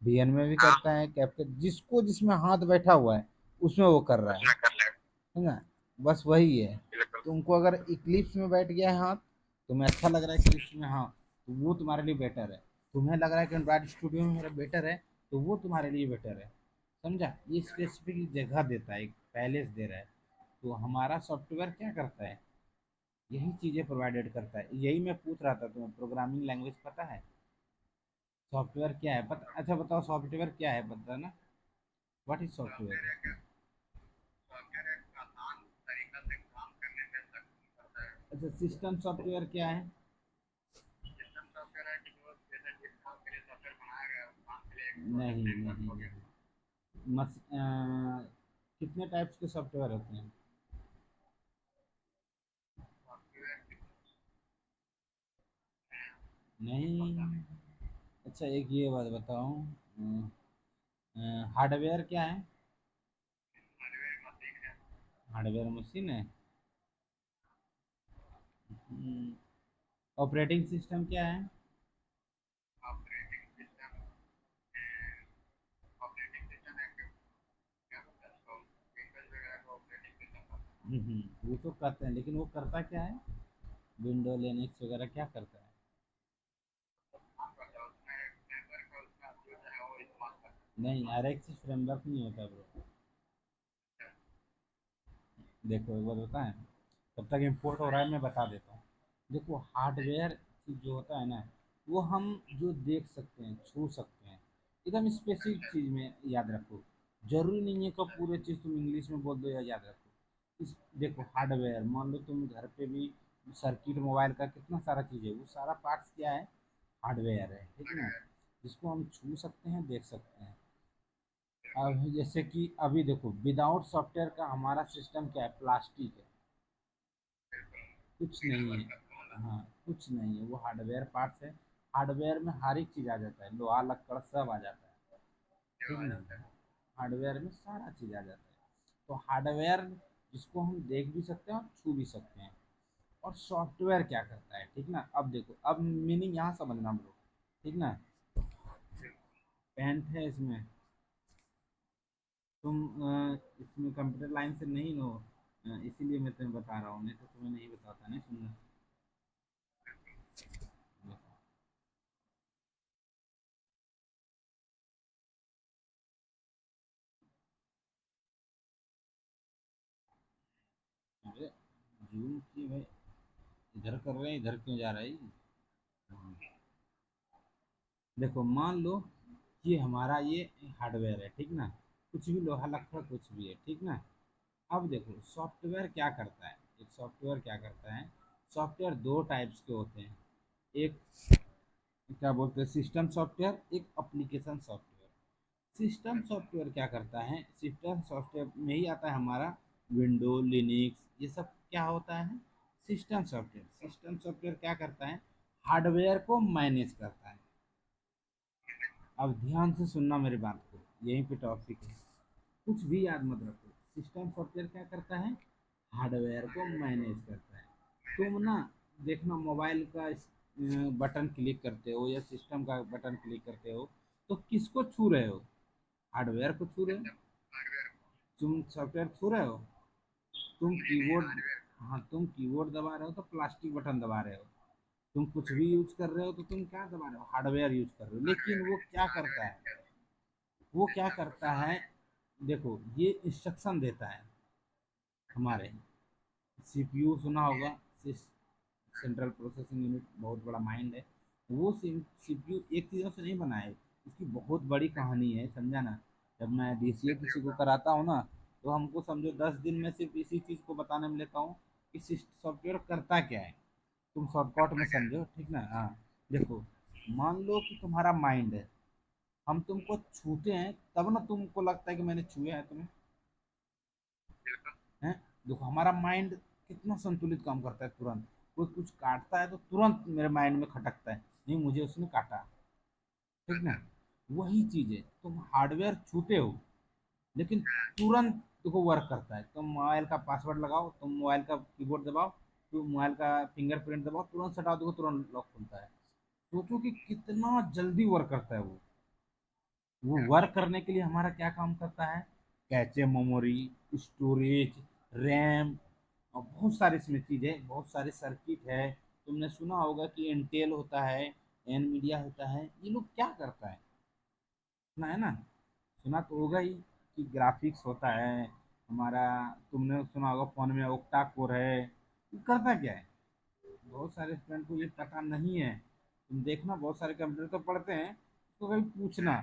वीएन में भी हाँ। करता है, कैपकट, जिसको जिसमें हाथ बैठा हुआ है उसमें वो कर रहा उसमें कर लेगा। है ना। बस वही है। बिल्कुल। तुमको अगर इक्लिप्स में बैठ गया है हाथ, तुम्हें अच्छा लग रहा है इक्लिप्स में, हाँ, तो वो तुम्हारे लिए बेटर है। तुम्हें लग रहा है कि एंड्रॉइड स्टूडियो में मेरा बेटर है, तो वो तुम्हारे लिए बेटर है। समझा, ये स्पेसिफिक जगह देता है, एक पैलेस दे रहा है। तो हमारा सॉफ्टवेयर क्या करता है, यही चीज़ें प्रोवाइडेड करता है। यही मैं पूछ रहा था, तुम्हें प्रोग्रामिंग लैंग्वेज पता है? सॉफ्टवेयर क्या है पता, अच्छा बताओ सॉफ्टवेयर क्या है, पता ना, व्हाट इज सॉफ्टवेयर सॉफ्टवेयर? एक सॉफ्टवेयर एक आसान तरीका से काम करने में सक्षम करता है। अच्छा, सिस्टम सॉफ्टवेयर क्या है? सिस्टम सॉफ्टवेयर है कि जो जैसे जिस काम के लिए सॉफ्टवेयर बनाया गया है, उस काम के लिए एक नहीं फ्रेमवर्क नहीं हो गया। नहीं। कितने टाइप्स के सॉफ्टवेयर होते हैं? सॉफ्टवेयर की पता नहीं। नहीं। अच्छा, एक ये बात बताओ, हार्डवेयर क्या है? हार्डवेयर मशीन है। हार्डवेयर मशीन है। ऑपरेटिंग सिस्टम क्या है? ऑपरेटिंग सिस्टम, ऑपरेटिंग सिस्टम है कि क्या बोलते हैं उसको, विंडोज वगैरह को ऑपरेटिंग सिस्टम का। वो तो करते हैं, लेकिन वो करता क्या है, विंडो लिनक्स वगैरह क्या करता है? काम करता है उसमें फ्रेमवर्क का, उसका जो है वो इस्तेमाल करता नहीं, RX फ्रेमवर्क नहीं होता ब्रो। है। देखो एक बार बताएं, तब तक इम्पोर्ट हो रहा है, मैं बता देता हूँ। देखो हार्डवेयर जो होता है ना, वो हम जो देख सकते हैं, छू सकते हैं, एकदम स्पेसिफिक अच्छा। चीज़ में याद रखो। जरूरी नहीं है कि पूरे चीज़ तुम इंग्लिश में बोल दो या याद रखो। देखो हार्डवेयर, मान लो तुम घर पे भी सर्किट मोबाइल का कितना सारा चीज़ है, वो सारा पार्ट्स क्या है, हार्डवेयर है, ठीक ना, हार्डवेयर। जिसको हम छू सकते हैं, देख सकते हैं। अब जैसे कि अभी देखो, विदाउट सॉफ्टवेयर का हमारा सिस्टम क्या है, प्लास्टिक है, बिल्कुल। कुछ बिना नहीं है। वर्कर का वाला। हाँ, कुछ नहीं है, वो हार्डवेयर पार्ट्स है। हार्डवेयर में हर एक चीज़ आ जाता है, लोहा लक्कड़ सब आ जाता है, जो ठीक आ ना। जाता है। हार्डवेयर में सारा चीज़ आ जाता है। तो हार्डवेयर जिसको हम देख भी सकते हैं और छू भी सकते हैं। और सॉफ्टवेयर क्या करता है, ठीक ना। अब देखो, अब मीनिंग यहाँ समझना हम लोग, ठीक ना। पेंट है इसमें, तुम इसमें कंप्यूटर लाइन से नहीं हो, इसीलिए मैं तुम्हें बता रहा हूँ, नहीं तो तुम्हें नहीं बताता, नहीं सुनना। अरे जूम की भाई, इधर कर रहे हैं, इधर क्यों जा रहा है ये? देखो मान लो कि हमारा ये हार्डवेयर है, ठीक ना, कुछ भी लोहा लक्कड़ कुछ भी है, ठीक ना। अब देखो सॉफ्टवेयर क्या करता है, एक सॉफ्टवेयर क्या करता है, सॉफ्टवेयर दो टाइप्स के होते हैं। एक क्या बोलते हैं, सिस्टम सॉफ्टवेयर, एक एप्लीकेशन सॉफ्टवेयर। सिस्टम सॉफ्टवेयर क्या करता है, सिस्टम सॉफ्टवेयर में ही आता है हमारा विंडो, लिनक्स, ये सब क्या होता है, सिस्टम सॉफ्टवेयर। सिस्टम सॉफ्टवेयर क्या करता है, हार्डवेयर को मैनेज करता है। अब ध्यान से सुनना मेरी बात को, यहीं पे टॉपिक है, कुछ भी याद मत रखो। सिस्टम सॉफ्टवेयर क्या करता है, हार्डवेयर को मैनेज करता है। तुम ना देखना, मोबाइल का बटन क्लिक करते हो या सिस्टम का बटन क्लिक करते हो तो किसको छू रहे हो, हार्डवेयर को छू रहे हो। तुम सॉफ्टवेयर छू रहे हो, तुम कीबोर्ड, हाँ तुम कीबोर्ड दबा रहे हो तो प्लास्टिक बटन दबा रहे हो। तुम कुछ भी यूज कर रहे हो तो तुम क्या दबा रहे हो, हार्डवेयर यूज कर रहे हो। लेकिन वो क्या करता है, वो क्या करता है, देखो ये इंस्ट्रक्शन देता है हमारे। सीपीयू सुना होगा, सेंट्रल प्रोसेसिंग यूनिट, बहुत बड़ा माइंड है। वो सीपीयू एक चीज़ों से नहीं बना है, इसकी बहुत बड़ी कहानी है, समझा ना। जब मैं डीसीए किसी को कराता हूँ ना, तो हमको समझो 10 दिन में सिर्फ इसी चीज़ को बताने में लेता हूँ कि सॉफ्टवेयर करता क्या है। तुम शॉर्टकट में समझो, ठीक ना। हाँ देखो, मान लो कि तुम्हारा माइंड है, हम तुमको छूते हैं तब ना तुमको लगता है कि मैंने छुआ है तुम्हें, हैं। देखो हमारा माइंड कितना संतुलित काम करता है, तुरंत कोई कुछ काटता है तो तुरंत मेरे माइंड में खटकता है, नहीं मुझे उसने काटा, ठीक ना। वही चीज है, तुम हार्डवेयर छूते हो लेकिन तुरंत देखो वर्क करता है। तुम मोबाइल का पासवर्ड लगाओ, तुम मोबाइल का कीबोर्ड दबाओ, तुम मोबाइल का फिंगरप्रिंट दबाओ, तुरंत सटाओ, देखो तुरंत लॉक खुलता है। सोचो कि कितना जल्दी वर्क करता है वो वर्क करने के लिए हमारा क्या काम करता है, कैचे मेमोरी, स्टोरेज, रैम, और बहुत सारी इसमें चीज़ है, बहुत सारे सर्किट है। तुमने सुना होगा कि इंटेल होता है, एनवीडिया होता है, ये लोग क्या करता है, सुना है ना, सुना तो होगा ही कि ग्राफिक्स होता है हमारा। तुमने सुना होगा फोन में ओक्टा कोर है, ये करता क्या है, बहुत सारे स्टूडेंट को ये पता नहीं है। तुम देखना, बहुत सारे कंप्यूटर तो पढ़ते हैं, उसको कभी पूछना,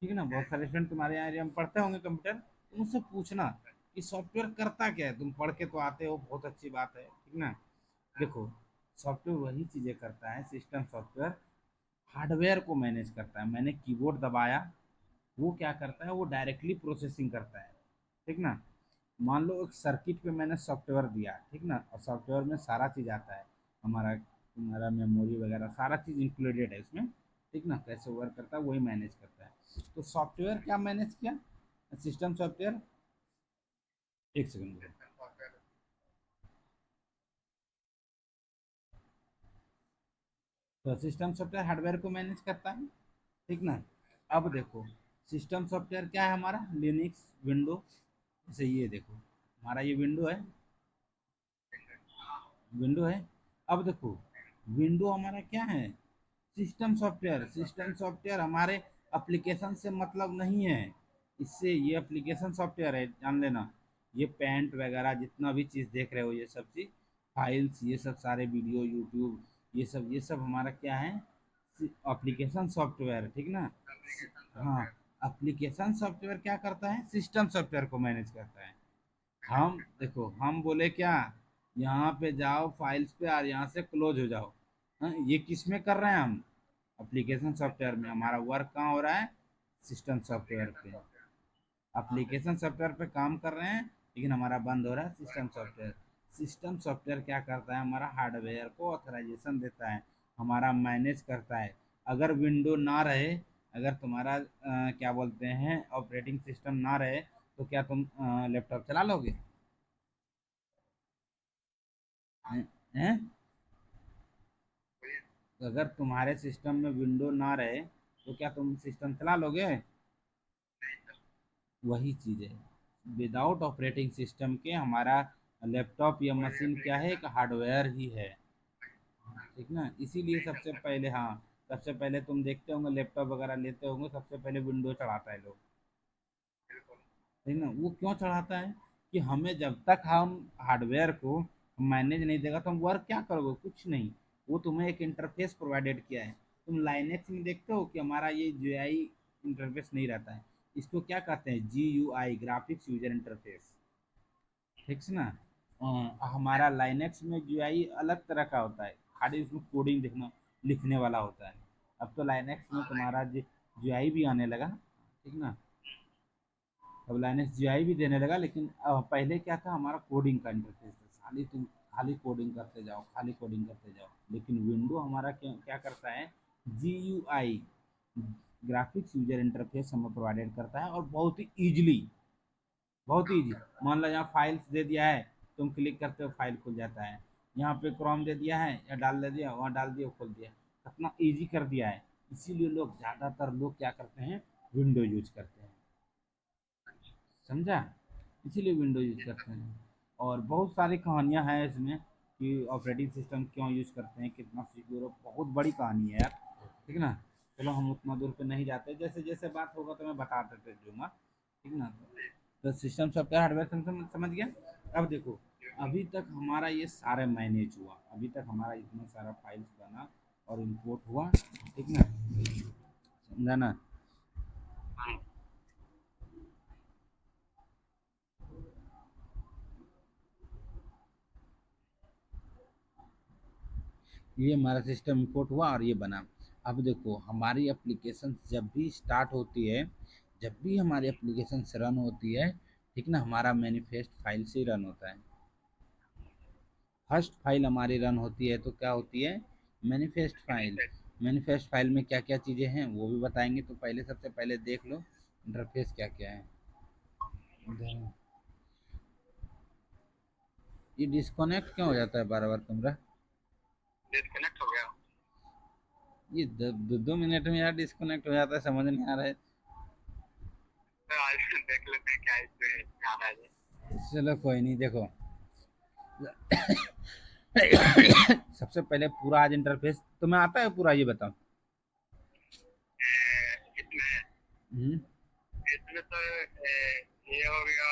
ठीक है ना। बहुत सारे स्टूडेंट तुम्हारे यहाँ एरिया में पढ़ते होंगे कंप्यूटर, तुम उससे पूछना कि सॉफ्टवेयर करता क्या है। तुम पढ़ के तो आते हो, बहुत अच्छी बात है, ठीक ना। देखो सॉफ्टवेयर वही चीजें करता है, सिस्टम सॉफ्टवेयर हार्डवेयर को मैनेज करता है। मैंने कीबोर्ड दबाया, वो क्या करता है, वो डायरेक्टली प्रोसेसिंग करता है, ठीक ना। मान लो एक सर्किट पे मैंने सॉफ्टवेयर दिया, ठीक ना, और सॉफ्टवेयर में सारा चीज़ आता है, हमारा हमारा मेमोरी वगैरह सारा चीज़ इंक्लूडेड है इसमें, ठीक ना। कैसे वर्क करता है वही मैनेज करता है। तो सॉफ्टवेयर क्या मैनेज किया, सिस्टम सॉफ्टवेयर, एक सेकंड रुको। तो सिस्टम सॉफ्टवेयर हार्डवेयर को मैनेज करता है, ठीक ना। अब देखो, सिस्टम सॉफ्टवेयर क्या है हमारा, लिनक्स, विंडो। जैसे ये देखो, हमारा ये विंडो है, विंडो है। अब देखो, विंडो हमारा क्या है, सिस्टम सॉफ्टवेयर। सिस्टम सॉफ्टवेयर हमारे एप्लीकेशन से मतलब नहीं है, इससे ये एप्लीकेशन सॉफ्टवेयर है, जान लेना। ये पेंट वगैरह जितना भी चीज़ देख रहे हो, ये सब चीज़, फाइल्स, ये सब सारे वीडियो, यूट्यूब, ये सब हमारा क्या है, एप्लीकेशन सॉफ्टवेयर, ठीक ना। हाँ, एप्लीकेशन सॉफ्टवेयर क्या करता है, सिस्टम सॉफ्टवेयर को मैनेज करता है। हम देखो, हम बोले क्या, यहाँ पे जाओ फाइल्स पे और यहाँ से क्लोज हो जाओ, हाँ, ये किस में कर रहे हैं हम, एप्लीकेशन सॉफ्टवेयर में। हमारा वर्क कहाँ हो रहा है, सिस्टम सॉफ्टवेयर पे। एप्लीकेशन सॉफ्टवेयर पे काम कर रहे हैं लेकिन हमारा बंद हो रहा है सिस्टम सॉफ्टवेयर। सिस्टम सॉफ्टवेयर क्या करता है, हमारा हार्डवेयर को ऑथराइजेशन देता है, हमारा मैनेज करता है। अगर विंडो ना रहे, अगर तुम्हारा क्या बोलते हैं ऑपरेटिंग सिस्टम ना रहे, तो क्या तुम लैपटॉप चला लोगे, हैं हैं? अगर तुम्हारे सिस्टम में विंडो ना रहे तो क्या तुम सिस्टम चला लोगे, वही चीज़ है। विदाउट ऑपरेटिंग सिस्टम के हमारा लैपटॉप या मशीन क्या है, एक हार्डवेयर ही है, ठीक ना। इसीलिए सबसे पहले, हाँ, सबसे पहले तुम देखते होंगे लैपटॉप वगैरह लेते होंगे, सबसे पहले विंडो चढ़ाता है लोग, ठीक ना। वो क्यों चढ़ाता है, कि हमें जब तक हम हार्डवेयर को मैनेज नहीं देगा तो हम वर्क क्या करोगे, कुछ नहीं। वो तुम्हें एक इंटरफेस प्रोवाइडेड किया है। तुम लाइनेक्स में देखते हो कि हमारा ये GUI इंटरफेस नहीं रहता है, इसको क्या कहते हैं, GUI, ग्राफिक्स यूजर इंटरफेस, ठीक है ना। हमारा लाइनेक्स में GUI अलग तरह का होता है, खाली उसमें कोडिंग लिखना, लिखने वाला होता है, अब तो लाइनेक्स में तुम्हारा जीआई भी आने लगा, ठीक ना। अब लाइनेक्स जीआई भी देने लगा, लेकिन पहले क्या था, हमारा कोडिंग का इंटरफेस था, खाली तुम खाली कोडिंग करते जाओ, खाली कोडिंग करते जाओ। लेकिन विंडो हमारा क्या क्या करता है, जीयूआई, ग्राफिक्स यूजर इंटरफेस हमें प्रोवाइडेड करता है, और बहुत ही ईजिली, बहुत ईजी। मान लो यहाँ फाइल्स दे दिया है, तुम क्लिक करते हो फाइल खुल जाता है। यहाँ पे क्रोम दे दिया है, या डाल दे दिया, वहाँ डाल दिया, खोल दिया। कितना ईजी कर दिया है। इसीलिए लोग, ज़्यादातर लोग क्या करते हैं, विंडो यूज करते हैं, समझा। इसीलिए विंडो यूज करते हैं। और बहुत सारी कहानियाँ हैं इसमें कि ऑपरेटिंग सिस्टम क्यों यूज करते हैं, कितना सिक्योर, बहुत बड़ी कहानी है यार, ठीक ना। चलो हम उतना दूर पे नहीं जाते, जैसे जैसे बात होगा तो मैं बताते दूंगा, ठीक ना। तो सिस्टम सॉफ्टवेयर हार्डवेयर समझ गया। अब देखो, अभी तक हमारा ये सारे मैनेज हुआ, अभी तक हमारा इतना सारा फाइल्स बना और इंपोर्ट हुआ, ठीक ना, समझा ना। हाँ। ये हमारा सिस्टम इंपोर्ट हुआ और ये बना। अब देखो, हमारी एप्लीकेशन जब भी स्टार्ट होती है, जब भी हमारी एप्लीकेशन रन होती है, ठीक ना, हमारा मैनिफेस्ट फाइल से रन होता है। फर्स्ट फाइल हमारी रन होती है तो क्या होती है, मैनिफेस्ट फाइल। मैनिफेस्ट फाइल में क्या क्या चीज़ें हैं वो भी बताएंगे, तो पहले सबसे पहले देख लो इंटरफेस क्या क्या है। ये डिस्कनेक्ट क्यों हो जाता है बार बार कमरा, डिस्कनेक्ट हो गया। ये 2 2 मिनट में यार डिस्कनेक्ट हो जाता है, समझ नहीं आ रहा है। तो आज देख लेते हैं क्या इसमें क्या है। चलो कोई नहीं, देखो सबसे पहले पूरा आज इंटरफेस तुम्हें आता है पूरा, ये बताओ। इसमें हम्म इसमें तो ये हो गया,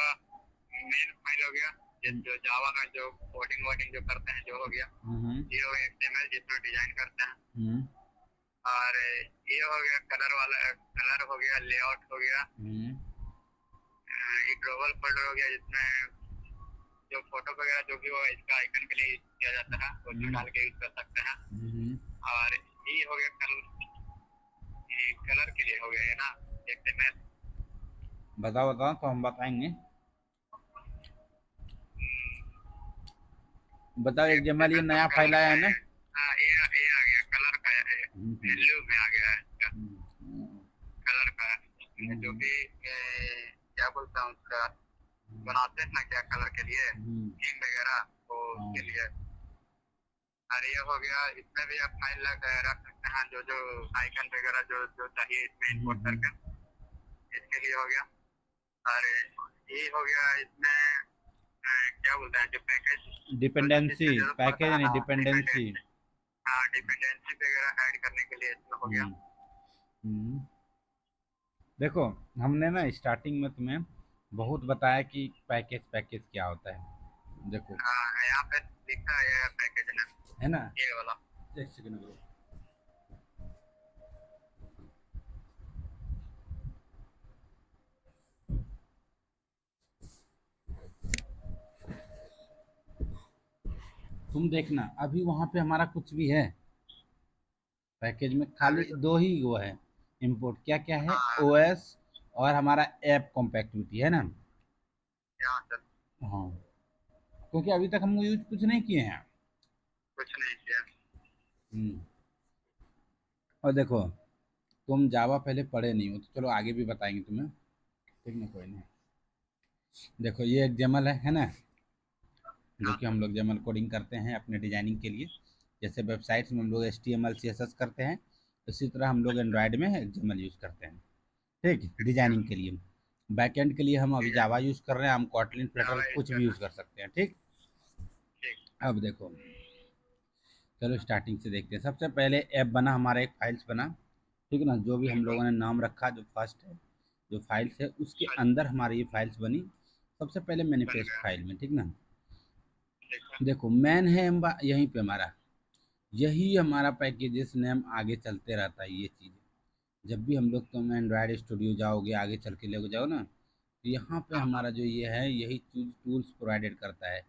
मेन फाइल हो गया, जो जावा में जो कोडिंग वोडिंग जो करते हैं जो हो गया। हम्म ये हो गया एक्सएमएल जिसमें डिजाइन करते हैं। हम्म और ये हो गया कलर वाला, कलर हो गया, लेआउट हो गया। हम्म ये ग्लोबल फोल्डर हो गया जिसमें जो फोटो वगैरह जो भी हो इसका आइकन के लिए यूज किया जाता है, वो हम्म डाल के यूज कर सकते हैं। हम्म। और ये हो गया ये कलर के लिए हो गया है ना एक्सएमएल। बताओ बताओ तो हम बताएंगे। बताओ, एक जमल ये एक्सएमएल तो नया फाइल कलर आया का है ना। है। हाँ ये आ गया कलर का है, हम्म ब्लू में आ गया है इसका, हम्म कलर का है। इसमें जो भी क्या बोलता हूँ उसका बनाते हैं ना क्या कलर के लिए हम्म, थीम वगैरह, वो हाँ, उसके लिए। और ये हो गया, इसमें भी आप फाइल रख सकते हैं जो जो आइकन वगैरह जो जो चाहिए इसमें इंपोर्ट हम्म। करके, इसके लिए हो गया। और ये हो गया इसमें क्या बोलते हैं जो पैकेज, जो जो चीज डिपेंडेंसी का जरूरत पैकेज पड़ता है नहीं, ना डिपेंडेंसी। डिपेंडेंसी। हाँ डिपेंडेंसी वगैरह ऐड करने के लिए इसमें हो गया। हम्म हम्म। देखो, हमने ना स्टार्टिंग में तुम्हें बहुत बताया कि पैकेज पैकेज क्या होता है, देखो, हाँ यहाँ पे लिखा है पैकेज ना, है ना। ये वाला। एक सेकंड रुको। तुम देखना अभी वहां पे हमारा कुछ भी है पैकेज में, खाली अभी तो दो ही वो है इंपोर्ट, क्या क्या है, हाँ ओएस और हमारा ऐप कॉम्पैक्टिविटी, है ना। यहाँ से हाँ, क्योंकि अभी तक हम यूज कुछ नहीं किए हैं। कुछ नहीं किया। हम्म। और देखो, तुम जावा पहले पढ़े नहीं हो तो चलो आगे भी बताएंगे तुम्हें, ठीक ना, कोई नहीं। देखो ये एक जमल है ना, जो हाँ कि हम लोग जमल कोडिंग करते हैं अपने डिजाइनिंग के लिए। जैसे वेबसाइट्स में हम लोग HTML CSS करते हैं, इसी तरह हम लोग एंड्रॉयड में जमल यूज़ करते हैं, ठीक, अच्छा डिजाइनिंग के लिए। बैकएंड के लिए हम अभी ठीक है। जावा यूज़ कर रहे हैं, हम कॉटलिन फ्लटर जावा यूज कुछ भी करना यूज़ कर सकते हैं, ठीक। ठीक। अब देखो, चलो स्टार्टिंग से देखते हैं। सबसे पहले ऐप बना हमारा, एक फाइल्स बना, ठीक है ना, जो भी हम बिल्कुल लोगों ने नाम रखा, जो फर्स्ट है जो फाइल्स है उसके अच्छा अंदर हमारी ये फाइल्स बनी, सबसे पहले बन मैनिफेस्ट गया। फाइल में, ठीक ना। ठीक है। देखो मैन है यहीं पे हमारा, यही हमारा पैकेजेस नेम आगे चलते रहता है, ये चीज़ जब भी हम लोग तुम एंड्रॉयड स्टूडियो जाओगे, आगे चल के ले जाओ ना, तो यहाँ पे हाँ हाँ हमारा जो ये है यही चीज़ टूल्स प्रोवाइडेड करता है।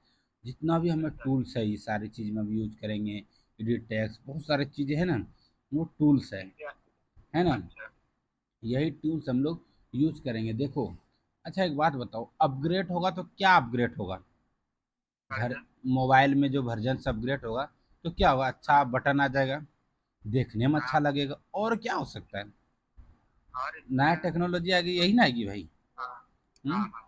जितना भी हमें अच्छा टूल्स है ये सारी चीज़ में भी यूज करेंगे, एडिट टेक्स्ट बहुत सारी चीज़ें हैं ना, वो टूल्स है। है ना। अच्छा। यही टूल्स हम लोग यूज करेंगे। देखो, अच्छा एक बात बताओ, अपग्रेड होगा तो क्या अपग्रेड होगा? भर वर्जन। मोबाइल में जो वर्जन अपग्रेड होगा तो क्या होगा? अच्छा बटन आ जाएगा, देखने में अच्छा हाँ। लगेगा, और क्या हो सकता है? और नया इसमें टेक्नोलॉजी आ गई, यही ना आएगी भाई। हाँ हाँ हम्म। हाँ,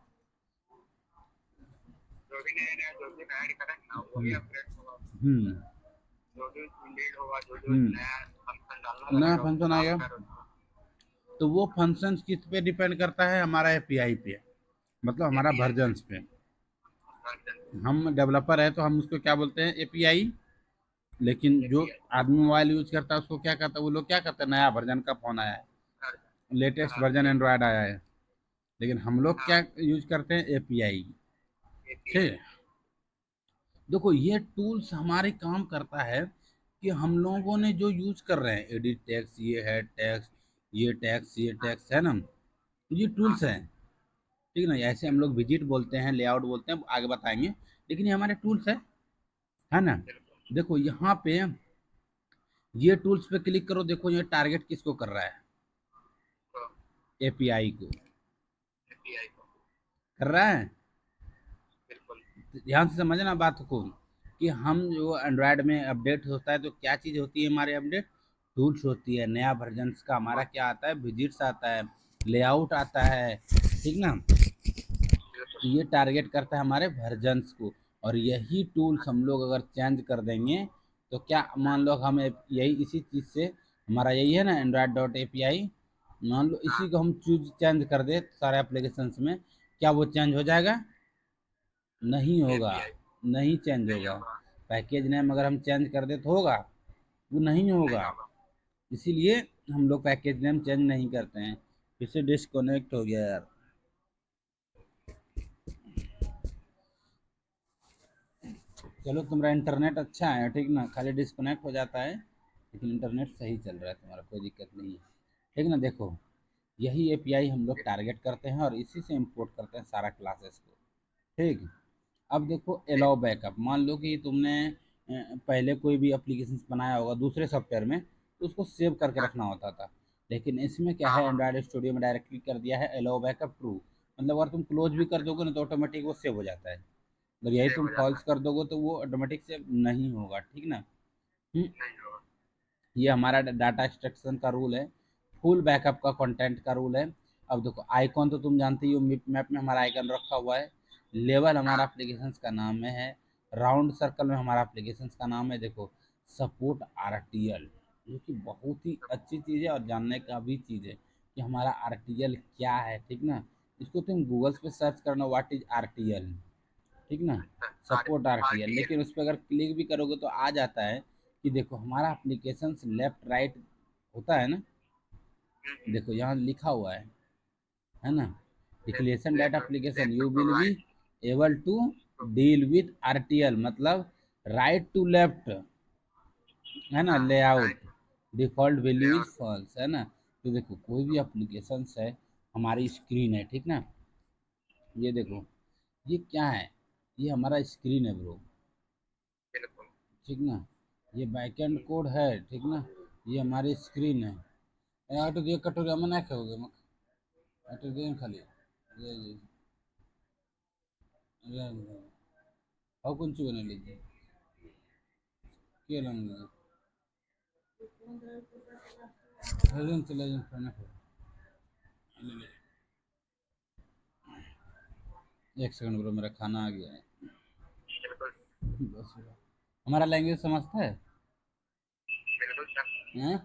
जो भी नया नया जो भी ऐड करेंगे ना वही हम्म। अपग्रेड होगा। हम्म। जो भी इंडीड होगा, जो जो हम्म। नया फंक्शन डालना नया रहेगा उसको फंक्शन आएगा डालकर उसको। तो वो फंक्शन किस पे डिपेंड करता है? हमारा एपीआई पे, मतलब हमारा एपीआई पे। वर्जन्स पे। वर्जन। हम डेवलपर है तो हम उसको क्या बोलते हैं? एपीआई। लेकिन जो एपीआई। आदमी मोबाइल यूज करता है उसको क्या कहता है? वो लोग क्या कहते हैं? नया वर्जन का फोन आया है, वर्जन। लेटेस्ट हाँ वर्जन बिल्कुल। एंड्रॉयड आया है। लेकिन हम लोग क्या हाँ। यूज करते हैं? एपीआई। ठीक एपीआई। है। देखो ये टूल्स हमारे काम करता है कि हम लोगों ने जो यूज कर रहे हैं, एडिट टैक्स, ये है टैक्स, ये टैक्स, ये हाँ टैक्स, है ना, ये हाँ टूल्स हैं। ठीक है ना। ऐसे हम लोग बिल्कुल विजिट बोलते हैं, लेआउट बोलते हैं, आगे बताएंगे, लेकिन ये हमारे टूल्स है ना। बिल्कुल। देखो यहाँ पे ये टूल्स पे क्लिक करो, देखो ये टारगेट किसको कर रहा है? तो एपीआई को एपीआई को। कर रहा है। बिल्कुल। ध्यान से समझना बात को, कि हम जो एंड्रॉयड में अपडेट होता है तो क्या चीज़ होती है हमारे अपडेट? टूल्स होती है। नया वर्जन्स का हमारा क्या आता है? विजिट्स आता है, लेआउट आता है, ठीक ना। बिल्कुल। तो ये टारगेट करता है हमारे वर्जन्स को। और यही टूल्स हम लोग अगर चेंज कर देंगे तो क्या, मान लो हम यही इसी चीज़ से, हमारा यही है ना Android dot A P I, मान लो हाँ। इसी को हम चूज चेंज कर दे सारे एप्लीकेशंस में, क्या वो चेंज हो जाएगा? नहीं होगा। एपीआई। नहीं चेंज नहीं होगा। होगा। पैकेज नेम अगर हम चेंज कर दे तो होगा? वो नहीं नहीं होगा। होगा। इसीलिए हम लोग पैकेज नेम चेंज नहीं करते हैं। फिर से डिस्कनेक्ट हो गया यार। चलो तुम्हारा इंटरनेट अच्छा है, ठीक ना, खाली डिस्कनेक्ट हो जाता है, लेकिन इंटरनेट सही चल रहा है तुम्हारा, कोई दिक्कत नहीं है। ठीक ना। देखो यही एपीआई हम लोग टारगेट करते हैं और इसी से इंपोर्ट करते हैं सारा क्लासेस को। ठीक। अब देखो ठीक। अलाउ बैकअप, मान लो कि तुमने पहले कोई भी एप्लीकेशन बनाया होगा दूसरे सॉफ्टवेयर में, तो उसको सेव करके हाँ रखना होता था। लेकिन इसमें क्या हाँ है, हाँ। एंड्रॉयड स्टूडियो में डायरेक्टली कर दिया है अलाउ बैकअप ट्रू। मतलब अगर तुम क्लोज भी कर दोगे ना तो ऑटोमेटिक वो सेव हो जाता है। अगर यही सेव तुम हो जाता फॉल्स है। कर दोगे तो वो ऑटोमेटिक सेव नहीं होगा, ठीक ना। हम्म, नहीं होगा। ये हमारा डाटा एक्सट्रैक्शन का रूल है। फुल बैकअप का कंटेंट का रूल है। अब देखो आइकॉन तो तुम जानते ही हो, मिप मैप में हमारा आइकन रखा हुआ है। लेवल हमारा हाँ। एप्लीकेशंस का नाम में है। राउंड सर्कल में हमारा एप्लीकेशंस का नाम है। देखो सपोर्ट आरटीएल, जो कि बहुत ही अच्छी चीज़ है और जानने का भी चीज़ है कि हमारा आरटीएल क्या है, ठीक ना। इसको तुम गूगल्स पे सर्च करना, व्हाट इज आरटीएल, ठीक ना, R support R RTL. T L. लेकिन उस पर अगर क्लिक भी करोगे तो आ जाता है कि देखो हमारा एप्लीकेशन लेफ्ट राइट होता है ना। देखो यहाँ लिखा हुआ है ना, declaration data left application left you to will be right. Able to deal with RTL, मतलब राइट टू लेफ्ट, है ना, हाँ। Layout, right. Default value is layout. False, है ना। तो देखो कोई भी एप्लीकेशन है, हमारी स्क्रीन है, ठीक ना। ये देखो ये क्या है? ये हमारा स्क्रीन है ब्रो, बिल्कुल। ठीक ना। ये बैकएंड कोड है, ठीक ना। ये हमारी स्क्रीन है। यार तो ये कटोरी में ना खाओगे मक, तो गेम खाली ये हाउ कौन सी बना लीजिए के लंग लीजिए हेलन चला जाए खाना खाओ। एक सेकंड ब्रो, मेरा खाना आ गया है। बिल्कुल। बस हमारा लैंग्वेज समझता है? बिल्कुल सर। हैं?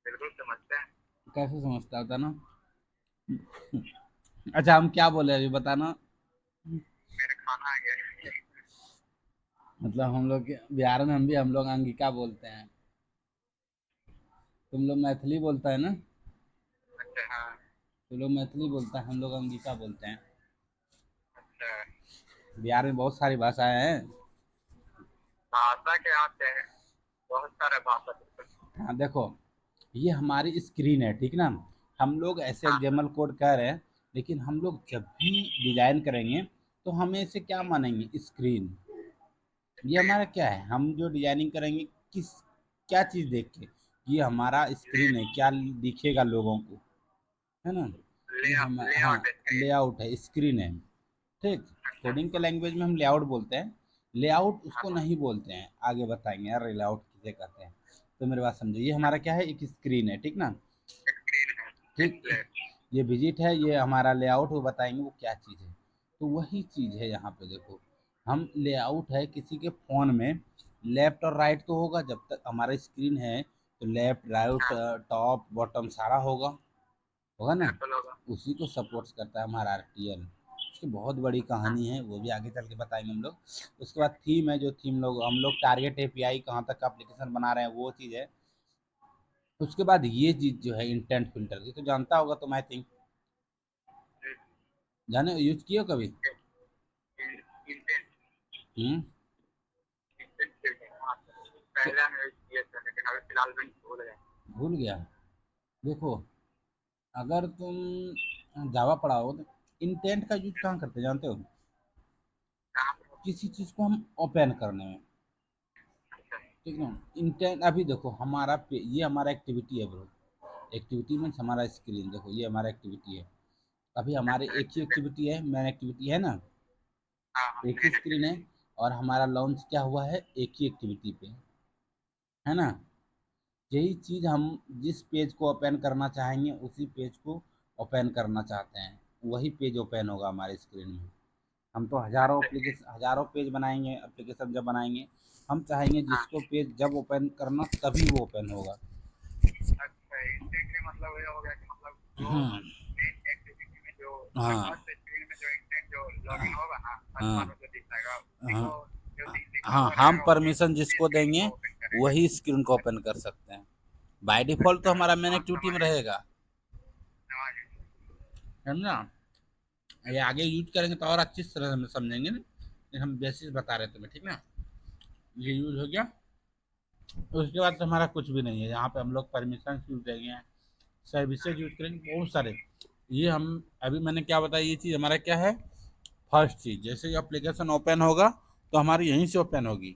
बिल्कुल समझते हैं। कैसे समझता होता ना। अच्छा हम क्या बोले अभी बताना। मेरे खाना आ गया है। मतलब हम लोग बिहार में हम लोग अंगिका बोलते हैं। तुम लोग मैथिली बोलता है ना। अच्छा। हाँ। तुम लोग मैथिली बोलता है, हम लोग अंगिका बोलते हैं। अच्छा। बिहार में बहुत सारी भाषाएं हैं। भाषा के आते हैं, बहुत सारे भाषा बिल्कुल। हाँ देखो ये हमारी स्क्रीन है, ठीक ना। हम लोग ऐसे हाँ एक्जामल कोड कह रहे हैं, लेकिन हम लोग जब भी डिजाइन करेंगे तो हमें इसे क्या मानेंगे? स्क्रीन। ये स्क्रीन। हमारा क्या है? हम जो डिजाइनिंग करेंगे किस, क्या चीज़ देख के, ये हमारा स्क्रीन है, क्या दिखेगा लोगों को, है ना। ये हम हाँ लेआउट है। लेआउट है, स्क्रीन है, ठीक। कोडिंग के लैंग्वेज में हम लेआउट बोलते हैं, लेआउट उसको नहीं बोलते हैं, आगे बताएंगे यार लेआउट किसे कहते हैं। तो मेरी बात समझो, ये हमारा क्या है, एक स्क्रीन है, ठीक ना, स्क्रीन है, ठीक। डिस्प्ले। ये विजिट है, ये हमारा लेआउट, वो बताएंगे वो क्या चीज़ है। तो वही चीज़ है यहाँ पे देखो, हम लेआउट है किसी के फ़ोन में लेफ्ट और राइट तो होगा, जब तक हमारा स्क्रीन है तो लेफ्ट राइट हाँ, टॉप बॉटम सारा होगा, होगा ना। बिल्कुल होगा। उसी को सपोर्ट्स करता है हमारा आरटीएल। उसकी बहुत बड़ी हाँ, कहानी है, वो भी आगे चल के बताएंगे हम लोग। उसके बाद थीम है, जो थीम लोग हम लोग टारगेट एपीआई कहाँ तक एप्लीकेशन बना रहे हैं वो चीज़ है। उसके बाद ये चीज़ जो है इंटेंट फिल्टर की तो जानता होगा तुम, आई थिंक जाने यूज किए हो कभी। इंटेंट हम्म। इंटेंट फिल्टर, हाँ तो पहले हमने यूज किया था, लेकिन अभी फिलहाल में भूल गए। भूल गया। देखो, अगर तुम जावा पढ़ाओ तो इंटेंट का यूज कहाँ करते हैं जानते हो, कहाँ पर होता किसी चीज़ को हम ओपन करने में, है? अच्छा, ठीक ना। इंटेंट अभी देखो हमारा ये हमारा एक्टिविटी है ब्रो, एक्टिविटी मीन्स हमारा स्क्रीन, देखो ये हमारा एक्टिविटी है। अभी हमारे अच्छा, एक ही एक्टिविटी है, मेन एक्टिविटी है ना, हाँ हाँ, एक ही मेन स्क्रीन है। एक्टिविटी। और हमारा लॉन्च क्या हुआ है, एक ही एक्टिविटी पे, है ना। यही चीज़ हम जिस पेज को ओपन करना चाहेंगे उसी पेज को ओपन करना चाहते हैं, वही पेज ओपन होगा हमारे स्क्रीन में। हम तो हज़ारों अच्छा, एप्लीकेशन हज़ारों पेज बनाएंगे, एप्लीकेशन जब बनाएंगे हम चाहेंगे हाँ, जिसको पेज जब ओपन करना तभी वो ओपन होगा। अच्छा, इंटेंट का मतलब ये हो गया कि मतलब जो हम्म। मेन एक्टिविटी में जो हाँ फर्स्ट स्क्रीन में जो इंटेंट जो लॉगिन होगा ना, फर्स्ट हाँ बार में जो दिखाएगा, उसी हाँ को जो लिखा हाँ, हुआ हम रहेगा उसी परमिशन उसी जिसको स्क्रीन देंगे को ओपन करेगा। वही स्क्रीन को ओपन कर सकते हैं। बाय डिफ़ॉल्ट तो अच्छा, हमारा मेन हाँ एक्टिविटी में समझ रहेगा, समझ गए। समझा। ये आगे यूज करेंगे तो और अच्छी तरह से समझेंगे ना, ये हम बेसिस बता रहे थे तुम्हें, ठीक ना। ये यूज हो गया। उसके बाद तो हमारा कुछ भी नहीं है, यहाँ पे हम लोग परमिशन यूज करेंगे, सर्विसेज यूज करेंगे बहुत सारे। ये हम अभी मैंने क्या बताया, ये चीज़ हमारा क्या है, फर्स्ट चीज़। जैसे ही एप्लीकेशन ओपन होगा तो हमारी यहीं से ओपन होगी,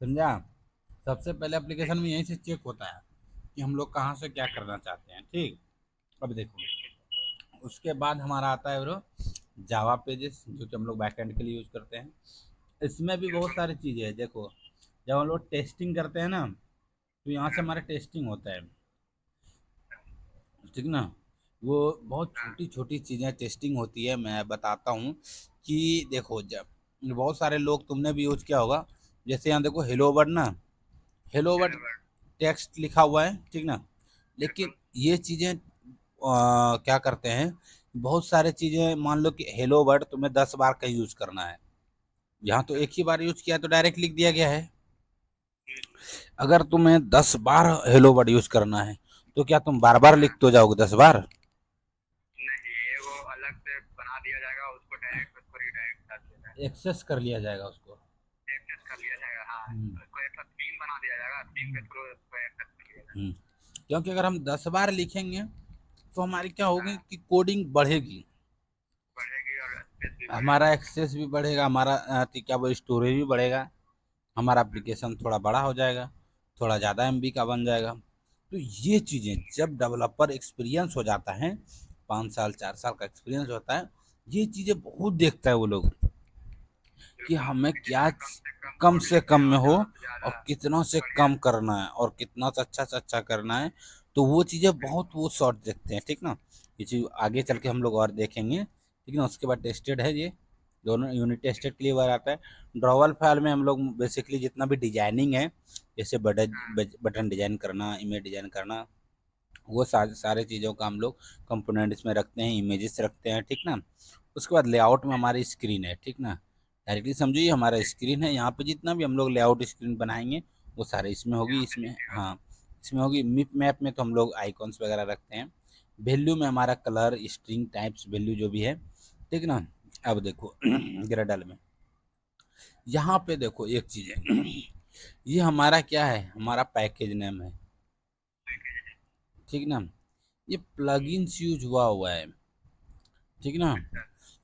समझा। सबसे पहले एप्लीकेशन में यहीं से चेक होता है कि हम लोग कहाँ से क्या करना चाहते हैं, ठीक। अब देखो, उसके बाद हमारा आता है ब्रो जावा पेजेस, जो कि हम लोग बैकएंड के लिए यूज़ करते हैं। इसमें भी बहुत बिल्कुल, सारी चीज़ें हैं, देखो जब हम लोग टेस्टिंग करते हैं ना तो यहाँ से हमारा टेस्टिंग होता है, ठीक ना। वो बहुत हाँ, छोटी छोटी चीज़ें टेस्टिंग होती है, मैं बताता हूँ कि देखो, जब बहुत सारे लोग तुमने भी यूज किया होगा, जैसे यहाँ देखो हेलो वर्ड ना, हेलो वर्ड हेलो, टेक्स्ट लिखा हुआ है, ठीक ना। लेकिन बिल्कुल, ये चीज़ें क्या करते हैं, बहुत सारे चीज़ें मान लो कि हेलो वर्ड तुम्हें 10 बार कहीं यूज करना है, यहाँ तो एक ही बार यूज किया तो डायरेक्ट लिख दिया गया है। अगर तुम्हें 10 बार हेलो वर्ड यूज करना है तो क्या तुम बार बार हाँ, लिखते हो जाओगे 10 बार, नहीं ये वो अलग से बना दिया जाएगा, उसको डायरेक्ट उसको रिडायरेक्ट कर दिया जाएगा, एक्सेस कर लिया जाएगा उसको। एक्सेस कर लिया जाएगा, हाँ हम्म। उसको एक थीम बना दिया जाएगा, थीम के थ्रू उसको एक्सेस कर लिया जाएगा। हम्म। क्योंकि अगर हम 10 बार लिखेंगे तो हमारी क्या होगी हाँ, कि कोडिंग बढ़ेगी, बढ़ेगी और स्पेस भी हमारा बढ़ेगा। एक्सेस भी बढ़ेगा, हमारा क्या बोल स्टोरेज भी बढ़ेगा, हमारा एप्लीकेशन थोड़ा बड़ा हो जाएगा, थोड़ा ज़्यादा एमबी का बन जाएगा। तो ये चीज़ें जब डेवलपर एक्सपीरियंस हो जाता है, 5 साल 4 साल का एक्सपीरियंस होता है, ये चीज़ें बहुत देखता है वो लोग कि बिल्कुल, हमें कि क्या जितना कम से कम कम कोड से लिखे कम में और हो ज़्यादा से और ज़्यादा कितना से बढ़िया। कम करना है और कितना से अच्छा करना है। तो वो चीज़ें बहुत वो शॉर्ट देखते हैं, ठीक ना। ये चीज़ आगे चल के हम लोग और देखेंगे, ठीक ना। उसके बाद टेस्टेड है, ये दोनों यूनिट टेस्टेड के लिए बार आता है। ड्रॉवल फाइल में हम लोग बेसिकली जितना भी डिजाइनिंग है, जैसे हाँ, बटन डिजाइन करना, इमेज डिजाइन करना, वो सारे सारे चीज़ों का हम लोग कंपोनेंट्स में रखते हैं, इमेजेस रखते हैं, ठीक ना। उसके बाद लेआउट में हमारी स्क्रीन है, ठीक ना। डायरेक्टली समझो ये हमारा स्क्रीन है, यहाँ पे जितना भी हम लोग लेआउट स्क्रीन बनाएंगे वो सारे इसमें होगी, यहाँ पे इसमें दिखेगा। हाँ इसमें होगी। मिप मैप में तो हम लोग आइकॉन्स वगैरह रखते हैं। वैल्यू में हमारा कलर स्ट्रिंग टाइप्स वैल्यू जो भी है, ठीक ना। अब देखो ग्रेडल में यहाँ पे देखो एक चीज़ है ये हमारा क्या है, हमारा पैकेज नेम है, ठीक ना। ये प्लगइन्स यूज हुआ हुआ है, ठीक ना। अच्छा,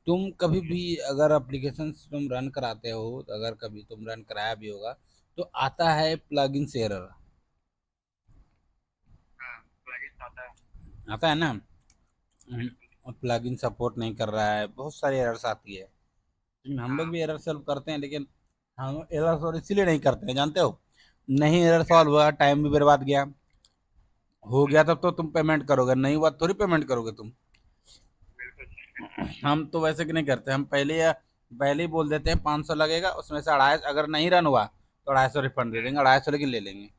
तुम कभी भी अगर एप्लीकेशन तुम रन कराते हो, अगर कभी तुम रन कराया भी होगा, तो आता है प्लगइन एरर, हाँ, प्लगइन आता है। आता है ना। बिल्कुल। प्लगइन सपोर्ट नहीं कर रहा है, बहुत सारी एरर्स आती है। लेकिन हम लोग हाँ, भी एरर सॉल्व करते हैं, लेकिन हम एरर सॉल्व इसीलिए नहीं करते हैं, जानते हो, नहीं एरर सॉल्व हुआ, टाइम भी बर्बाद गया, हो गया तब तो तुम पेमेंट करोगे, नहीं हुआ थोड़ी पेमेंट करोगे तुम। बिल्कुल। हम तो वैसे कि नहीं करते, हम पहले ही बोल देते हैं 500 लगेगा, उसमें से 250, अगर नहीं रन हुआ तो 250 रिफंड दे देंगे, 250 लेकिन ले लेंगे।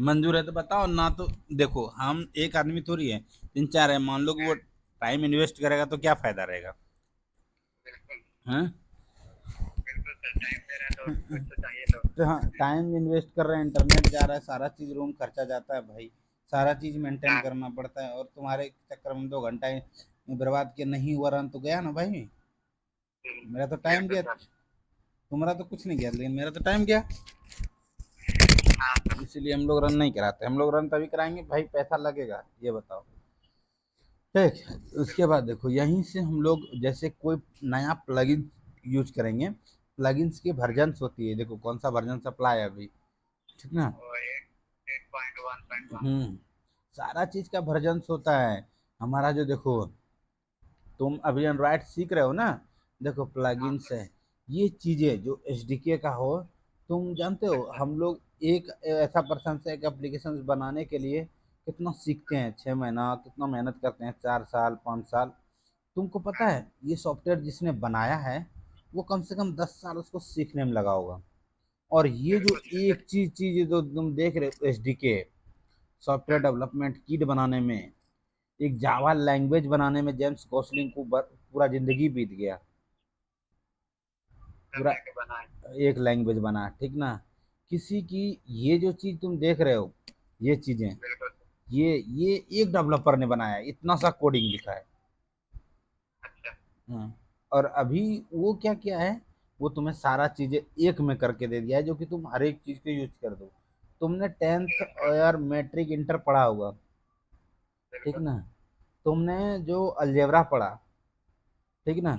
मंजूर है तो बताओ ना, तो देखो हम एक आदमी थोड़ी है, तीन चार है, मान लो कि वो टाइम इन्वेस्ट करेगा तो क्या फायदा रहेगा। बिल्कुल। हैं? बिल्कुल सर, टाइम दे रहे हैं तो कुछ तो चाहिए तो। तो हाँ, टाइम इन्वेस्ट कर रहे हैं, इंटरनेट जा रहा है, सारा चीज़, रूम खर्चा जाता है भाई, सारा चीज़ मेंटेन हाँ। करना पड़ता है, और तुम्हारे चक्कर में 2 घंटा बर्बाद किया, नहीं हुआ रन तो गया ना भाई, मेरा तो टाइम बिल्कुल गया, सर। तुम्हारा तो कुछ नहीं गया, लेकिन मेरा तो टाइम गया। हाँ सर। इसीलिए हम लोग रन नहीं कराते, हम लोग रन तभी कराएंगे भाई पैसा लगेगा, ये बताओ। ठीक है, उसके बाद देखो यहीं से हम लोग जैसे कोई नया प्लगइन यूज करेंगे, प्लगइन्स की वर्जन्स होती है, देखो कौन सा वर्जन सप्लाई है अभी, ठीक ना। वो 8.1.1। हम्म, सारा चीज का वर्जन्स होता है हमारा, जो देखो तुम अभी एंड्रॉयड सीख रहे हो ना, देखो हाँ प्लगइन्स सर। है, ये चीजें जो एसडीके का हो, तुम जानते हो अच्छा। हम लोग एक ऐसा पर्सन से एक एप्लीकेशन बनाने के लिए कितना सीखते हैं, 6 महीना कितना मेहनत करते हैं, 4 साल 5 साल। तुमको पता है ये सॉफ्टवेयर जिसने बनाया है वो कम से कम 10 साल उसको सीखने में लगा होगा, और ये जो बिल्कुल सर। एक चीज जो तुम देख रहे हो एसडीके, सॉफ्टवेयर डेवलपमेंट किट बनाने में, एक जावा लैंग्वेज बनाने में जेम्स गॉसलिंग को पूरा जिंदगी बीत गया, सब पूरा लेके बनाए। एक लैंग्वेज बना, ठीक ना। किसी की ये जो चीज तुम देख रहे हो, ये चीजें, बिल्कुल सर। ये एक डेवलपर ने बनाया है, इतना सा कोडिंग लिखा है। अच्छा। हाँ, और अभी वो क्या किया है, वो तुम्हें सारा चीजें एक में करके दे दिया है, जो कि तुम हर एक चीज के यूज कर दो। तुमने 10th और मैट्रिक इंटर पढ़ा होगा, ठीक बिल्कुल। ना। तुमने जो अलजेब्रा पढ़ा, ठीक ना,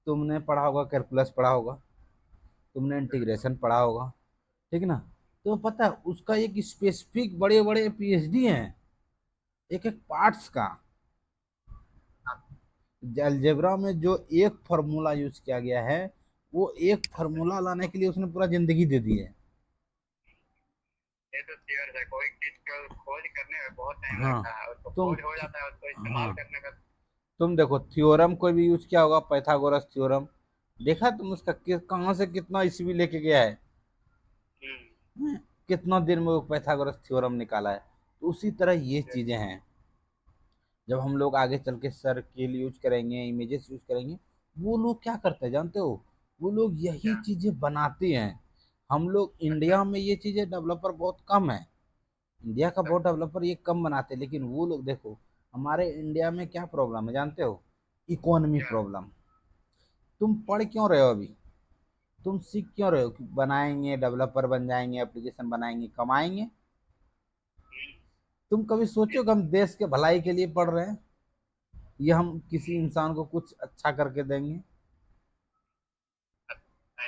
तुमने पढ़ा होगा कैलकुलस पढ़ा होगा, तुमने बिल्कुल। इंटीग्रेशन पढ़ा होगा, ठीक ना। तो पता है उसका एक स्पेसिफिक बड़े बड़े पीएचडी हैं, एक एक पार्ट्स का। हाँ, अलजेब्रा में जो एक फार्मूला यूज किया गया है, वो एक फार्मूला लाने के लिए उसने पूरा जिंदगी दे दी है। ये तो श्योर है, कोई चीज को खोज करने में बहुत टाइम हाँ, लगता है, उसको तुम खोज हो जाता है, उसको इस्तेमाल हाँ, करने में। तुम देखो थ्योरम कोई भी यूज किया होगा, पाइथागोरस थ्योरम, देखा तुम उसका कहाँ से कितना ईस्वी लेके गया है, हम्म। हैं? कितना दिन में वो पाइथागोरस थ्योरम निकाला है। तो उसी तरह ये ये- चीजें हैं, जब हम लोग आगे चल के सर्किल यूज करेंगे, इमेजेस यूज करेंगे, वो लोग क्या करते हैं जानते हो, वो लोग यही क्या? चीजें बनाते हैं। हम लोग अच्छा। इंडिया में ये चीजें डेवलपर बहुत कम है, इंडिया का अच्छा। बहुत डेवलपर ये कम बनाते हैं, लेकिन वो लोग देखो, हमारे इंडिया में क्या प्रॉब्लम है जानते हो, इकोनॉमी क्या? प्रॉब्लम। तुम पढ़ क्यों रहे हो अभी, तुम सीख क्यों रहे हो कि बनाएंगे, डेवलपर बन जाएंगे, एप्लीकेशन बनाएंगे, कमाएंगे। तुम कभी सोचो कि हम देश के भलाई के लिए पढ़ रहे हैं, या हम किसी इंसान को कुछ अच्छा करके देंगे। नहीं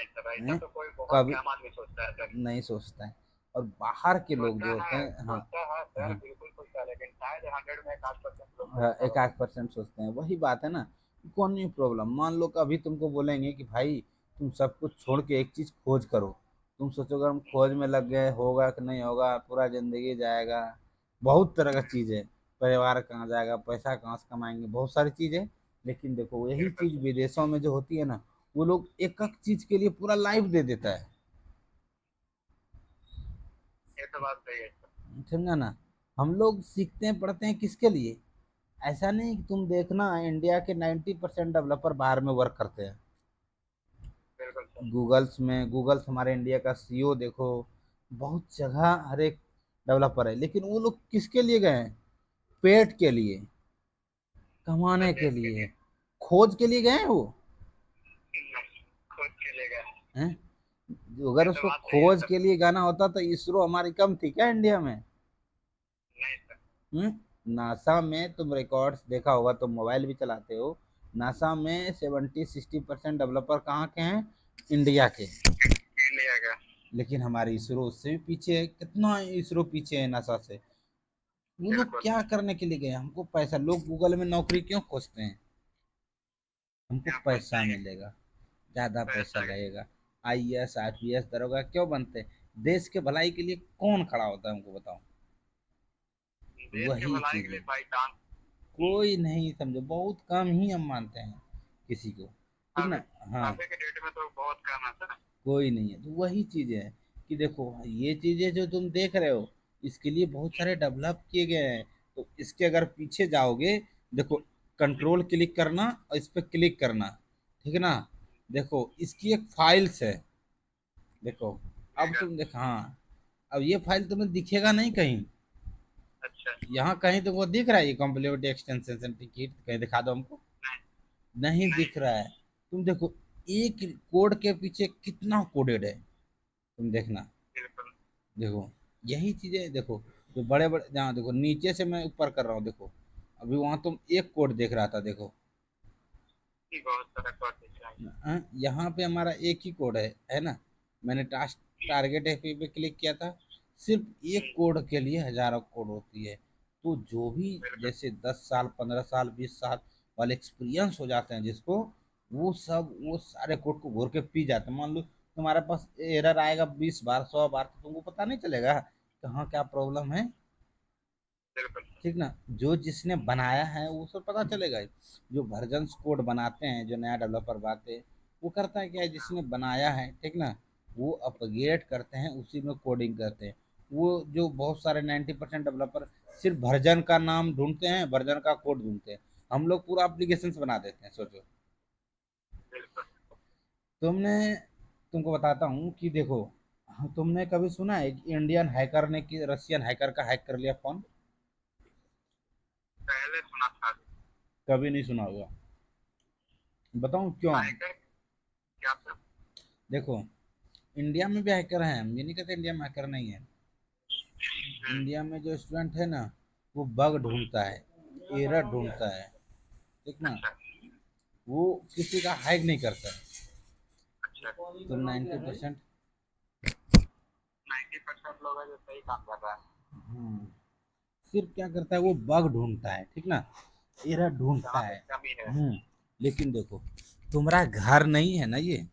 सर, ऐसा हैं? तो कोई बहुत कभी कम आदमी सोचता है सर। नहीं सोचता है, और बाहर के लोग जो होते हैं, हाँ, सोचता है सर, हाँ, बिल्कुल सोचता है, लेकिन शायद 100 में 1% लोग हाँ, सोचता एक होगा। आध परसेंट सोचते हैं, वही बात है ना, इकोनॉमी प्रॉब्लम। मान लो कभी तुमको बोलेंगे कि भाई तुम सब कुछ छोड़ के एक चीज खोज करो, तुम सोचोगे हम खोज में लग गए, होगा कि नहीं होगा, पूरा जिंदगी जाएगा, बहुत तरह का चीज है, परिवार कहाँ जाएगा, पैसा कहाँ से कमाएंगे, बहुत सारी चीज है। लेकिन देखो यही बिल्कुल चीज सर। विदेशों में जो होती है ना, वो लोग एक एक चीज के लिए पूरा लाइफ दे देता है, ये तो बात सही है सर। समझा ना। हम लोग सीखते हैं पढ़ते हैं किसके लिए, ऐसा नहीं कि तुम देखना इंडिया के 90% डेवलपर बाहर में वर्क करते हैं, बिल्कुल सर। गूगल्स हमारे इंडिया का सीईओ देखो, बहुत जगह हर एक डेवलपर है, लेकिन वो लोग किसके लिए गए हैं, पेट के लिए, कमाने सर के देश के लिए, लिए। खोज के लिए गए हैं वो, खुद के लिए गए। हैं। अगर ये तो उसको बात सही है खोज सर। के लिए गाना होता तो इसरो हमारी कम थी क्या इंडिया में। नहीं सर। नासा में तुम रिकॉर्ड्स देखा होगा, तुम मोबाइल भी चलाते हो, नासा में 70-60% डेवलपर कहाँ के हैं? इंडिया के। इंडिया का। लेकिन हमारे इसरो उससे भी पीछे है। कितना इसरो पीछे है नासा से? वो लोग बिल्कुल। क्या करने के लिए गए? हमको पैसा, लोग गूगल में नौकरी क्यों खोजते हैं? हमको क्या पैसा पैसा है? मिलेगा, ज्यादा पैसा पैसा है। लगेगा। आईएएस आईपीएस दरोगा क्यों बनते हैं? देश के भलाई के लिए कौन खड़ा होता है हमको बताओ? देश के वही भलाई के चीज लिए है, भाई काम। कोई नहीं समझो, बहुत कम ही हम मानते हैं किसी को, ठीक अभी ना? हाँ, अभी के डेट में तो बहुत कम है सर। कोई नहीं है। तो वही चीज है कि देखो, ये चीजें जो तुम देख रहे हो, इसके लिए बहुत सारे डेवलप किए गए हैं। तो इसके अगर पीछे जाओगे, देखो, कंट्रोल क्लिक करना और इस पर क्लिक करना, ठीक है ना? देखो, इसकी एक फाइल्स है, देखो। अब ठीक है। तुम देख, हाँ, अब ये फाइल तुम्हें दिखेगा नहीं कहीं। अच्छा। यहाँ कहीं तुमको दिख रहा है ये कॉम्प्लीमेंट्री एक्सटेंशन सर्टिफिकेट? कहीं दिखा दो हमको। नहीं नहीं। दिख रहा है। तुम देखो, एक कोड के पीछे कितना कोडेड है, तुम देखना। बिल्कुल। देखो, यही चीजें देखो, जो बड़े बड़े, जहाँ देखो नीचे से मैं ऊपर कर रहा हूँ, देखो, अभी वहां तुम एक कोड देख रहा था, देखो। बहुत सारा कर दिया है। यहाँ पे हमारा एक ही कोड है ना? मैंने टारगेट एपी पे क्लिक किया था। सिर्फ एक कोड के लिए हजारों कोड होती है। तो जो भी बिल्कुल। जैसे 10 साल 15 साल 20 साल वाले एक्सपीरियंस हो जाते हैं जिसको, वो सब वो सारे कोड को घोर के पी जाते हैं। मान लो तुम्हारे पास एरर आएगा 20 बार 100 बार, तो तुमको पता नहीं चलेगा कहाँ क्या प्रॉब्लम है, बिल्कुल। ठीक ना? जो जिसने बनाया है वो सब पता चलेगा। जो वर्जन कोड बनाते हैं, जो नया डेवलपर बनाते हैं, वो करता है क्या है, जिसने बनाया है, ठीक ना, वो अपग्रेड करते हैं, उसी में कोडिंग करते हैं। वो जो बहुत सारे 90% डेवलपर सिर्फ वर्जन का नाम ढूंढते हैं, वर्जन का कोड ढूंढते हैं। हम लोग पूरा एप्लीकेशन बना देते हैं, सोचो। बिल्कुल। तुमने तुमको बताता हूँ कि देखो, हाँ, तुमने कभी सुना है कि इंडियन हैकर ने कि रशियन हैकर का हैक कर लिया फोन? पहले सुना था। कभी नहीं सुना होगा। बताऊं क्यों? हैकर। क्या सर? देखो, इंडिया में भी हैकर हैं, हम ये नहीं कहते इंडिया में हैकर नहीं है। इंडिया में जो स्टूडेंट है ना, वो बग ढूंढता है, एरर ढूंढता है, ठीक ना? अच्छा। वो किसी का हैक नहीं करता है। अच्छा। तो 90%, 90% लोग हैं जो सही काम कर रहा है। सिर्फ क्या करता है, वो बग ढूंढता है, ठीक ना, एरर ढूंढता जहाँ पे है। कमी है। लेकिन देखो, तुम्हारा घर नहीं है ना ये,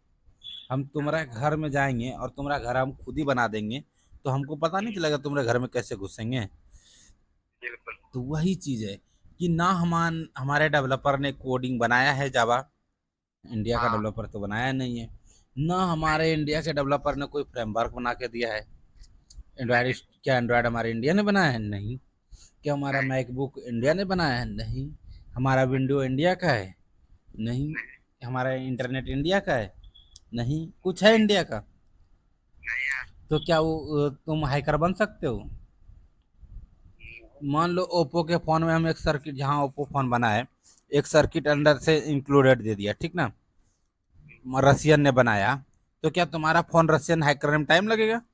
हम तुम्हारा घर में जाएंगे और तुम्हारा घर हम खुद ही बना देंगे, तो हमको पता नहीं चलेगा तुम्हारे घर में कैसे घुसेंगे? बिल्कुल। तो वही चीज है कि ना हमारे डेवलपर ने कोडिंग बनाया है जावा, इंडिया का हाँ। डेवलपर तो बनाया नहीं है। ना नहीं। हमारे इंडिया के डेवलपर ने कोई फ्रेमवर्क बना के दिया है। एंड्रॉयड, नहीं। क्या एंड्रॉयड हमारे इंडिया ने बनाया है? नहीं। क्या हमारा नहीं। मैकबुक इंडिया ने बनाया है? नहीं। हमारा विंडो इंडिया का है? नहीं। नहीं। हमारा इंटरनेट इंडिया का है? नहीं। कुछ है नहीं। इंडिया का? नहीं है। तो क्या वो तुम हैकर बन सकते हो? मान लो ओप्पो के फ़ोन में हम एक सर्किट, जहाँ ओप्पो फ़ोन बना है, एक सर्किट अंदर से इंक्लूडेड दे दिया, ठीक ना, रसियन ने बनाया, तो क्या तुम्हारा फ़ोन रसियन हैक करने में टाइम लगेगा? घर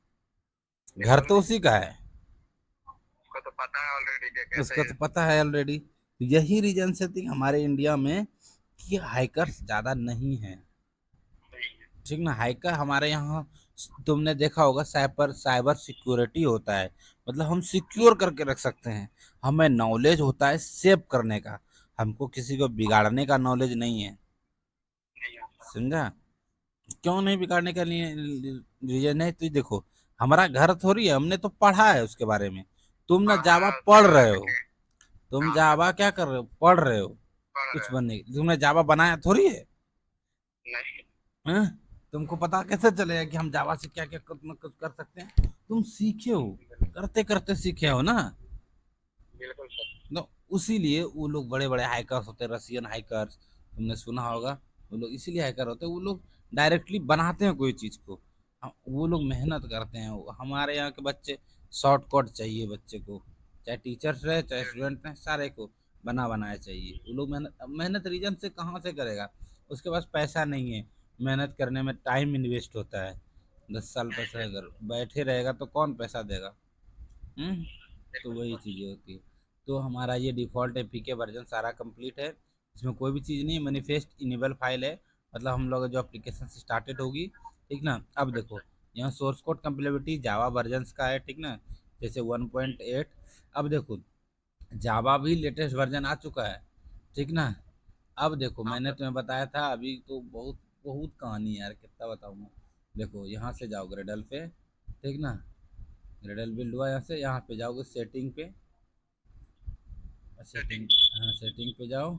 बिल्कुल तो नहीं। उसी का है, उसको तो पता है ऑलरेडी कि कैसे उसको है। तो पता है ऑलरेडी। यही रीजन से थी हमारे इंडिया में कि हैकर्स ज़्यादा नहीं हैं, नहीं है। ठीक ना? हैकर हमारे यहाँ, तुमने देखा होगा, साइबर साइबर सिक्योरिटी होता है, मतलब हम सिक्योर करके रख सकते हैं। हमें नॉलेज होता है सेव करने का, हमको किसी को बिगाड़ने का नॉलेज नहीं है, नहीं होता। समझा? क्यों नहीं बिगाड़ने का लिए रीजन है, तो देखो, हमारा घर थोड़ी है, हमने तो पढ़ा है उसके बारे में। तुम ना पढ़ा जावा उसके पढ़ बारे रहे में हो, कि तुम काम कर जावा क्या कर रहे हो? पढ़ रहे हो पढ़ रहे कुछ हो। बनने तुमने जावा बनाया थोड़ी है, नहीं। हैं? तुमको पता कैसे चलेगा कि हम जावा से क्या क्या कुछ कर सकते हैं? तुम सीखे हो, करते करते सीखे हो ना। बिल्कुल सर। तो उसी लिए वो लोग बड़े बड़े हैकर्स होते हैं, रसियन हैकर्स, तुमने सुना होगा। वो लोग इसीलिए हैकर होते हैं, वो लोग डायरेक्टली बनाते हैं कोई चीज़ को। वो लोग मेहनत करते हैं। हमारे यहाँ के बच्चे शॉर्टकट चाहिए बच्चे को, चाहे टीचर्स रहे चाहे स्टूडेंट रहे, सारे को बना बनाया चाहिए। वो लोग मेहनत मेहनत रीजन से कहाँ से करेगा? उसके पास पैसा नहीं है, मेहनत करने में टाइम इन्वेस्ट होता है। 10 साल पैसा अगर बैठे रहेगा तो कौन पैसा देगा? हम्म। तो बिल्कुल वही सर। चीज़ें होती है। तो हमारा ये डिफ़ॉल्ट एपीके वर्जन सारा कंप्लीट है। इसमें कोई भी चीज़ नहीं है, मैनिफेस्ट इनेबल फाइल है, मतलब हम लोग जो एप्लीकेशन स्टार्टेड होगी, ठीक ना। अब देखो यहाँ सोर्स कोड कंपेटिबिलिटी जावा वर्जन्स का है, ठीक ना, जैसे 1.8। अब देखो जावा भी लेटेस्ट वर्जन आ चुका है, ठीक ना। अब देखो हाँ मैंने सर। तुम्हें बताया था अभी तो बहुत बहुत कहानी है यार, कितना बताऊँ मैं। देखो यहाँ से जाओ ग्रेडल पे, ठीक ना, ग्रेडल बिल्ड हुआ, यहाँ पे जाओगे सेटिंग पे, सेटिंग। सेटिंग, हाँ सेटिंग पे जाओ,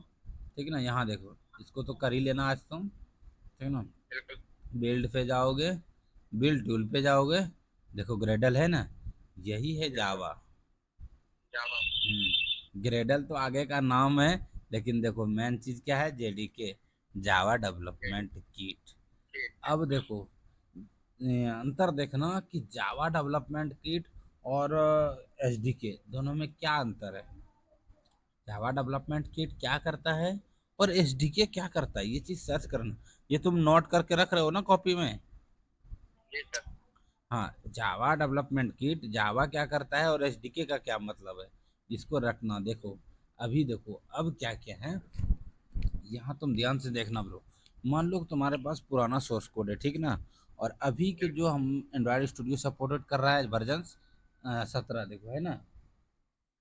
ठीक ना। यहाँ देखो इसको तो कर ही लेना आज तुम, ठीक ना। बिल्कुल। बिल्ड पे जाओगे, बिल्ड टूल पे जाओगे, देखो ग्रेडल है ना, यही है बिल्कुल। जावा। जावा। ग्रेडल तो आगे का नाम है, लेकिन देखो मेन चीज क्या है, जेडीके, जावा डेवलपमेंट किट। ठीक है। अब देखो अंतर देखना कि जावा डेवलपमेंट किट और एसडीके दोनों में क्या अंतर है। जावा डेवलपमेंट किट क्या करता है और एसडीके क्या करता है, ये चीज सर्च करना। ये तुम नोट करके रख रहे हो ना कॉपी में। जी सर। हाँ, जावा डेवलपमेंट किट जावा क्या करता है और एसडीके का क्या मतलब है, इसको रखना। देखो अभी देखो अब क्या क्या है, यहाँ तुम ध्यान से देखना ब्रो। मान लो कि तुम्हारे पास पुराना सोर्स कोड है, ठीक ना, और अभी के जो हम एंड्रॉयड स्टूडियो सपोर्टेड कर रहा है वर्जन 17, देखो है ना,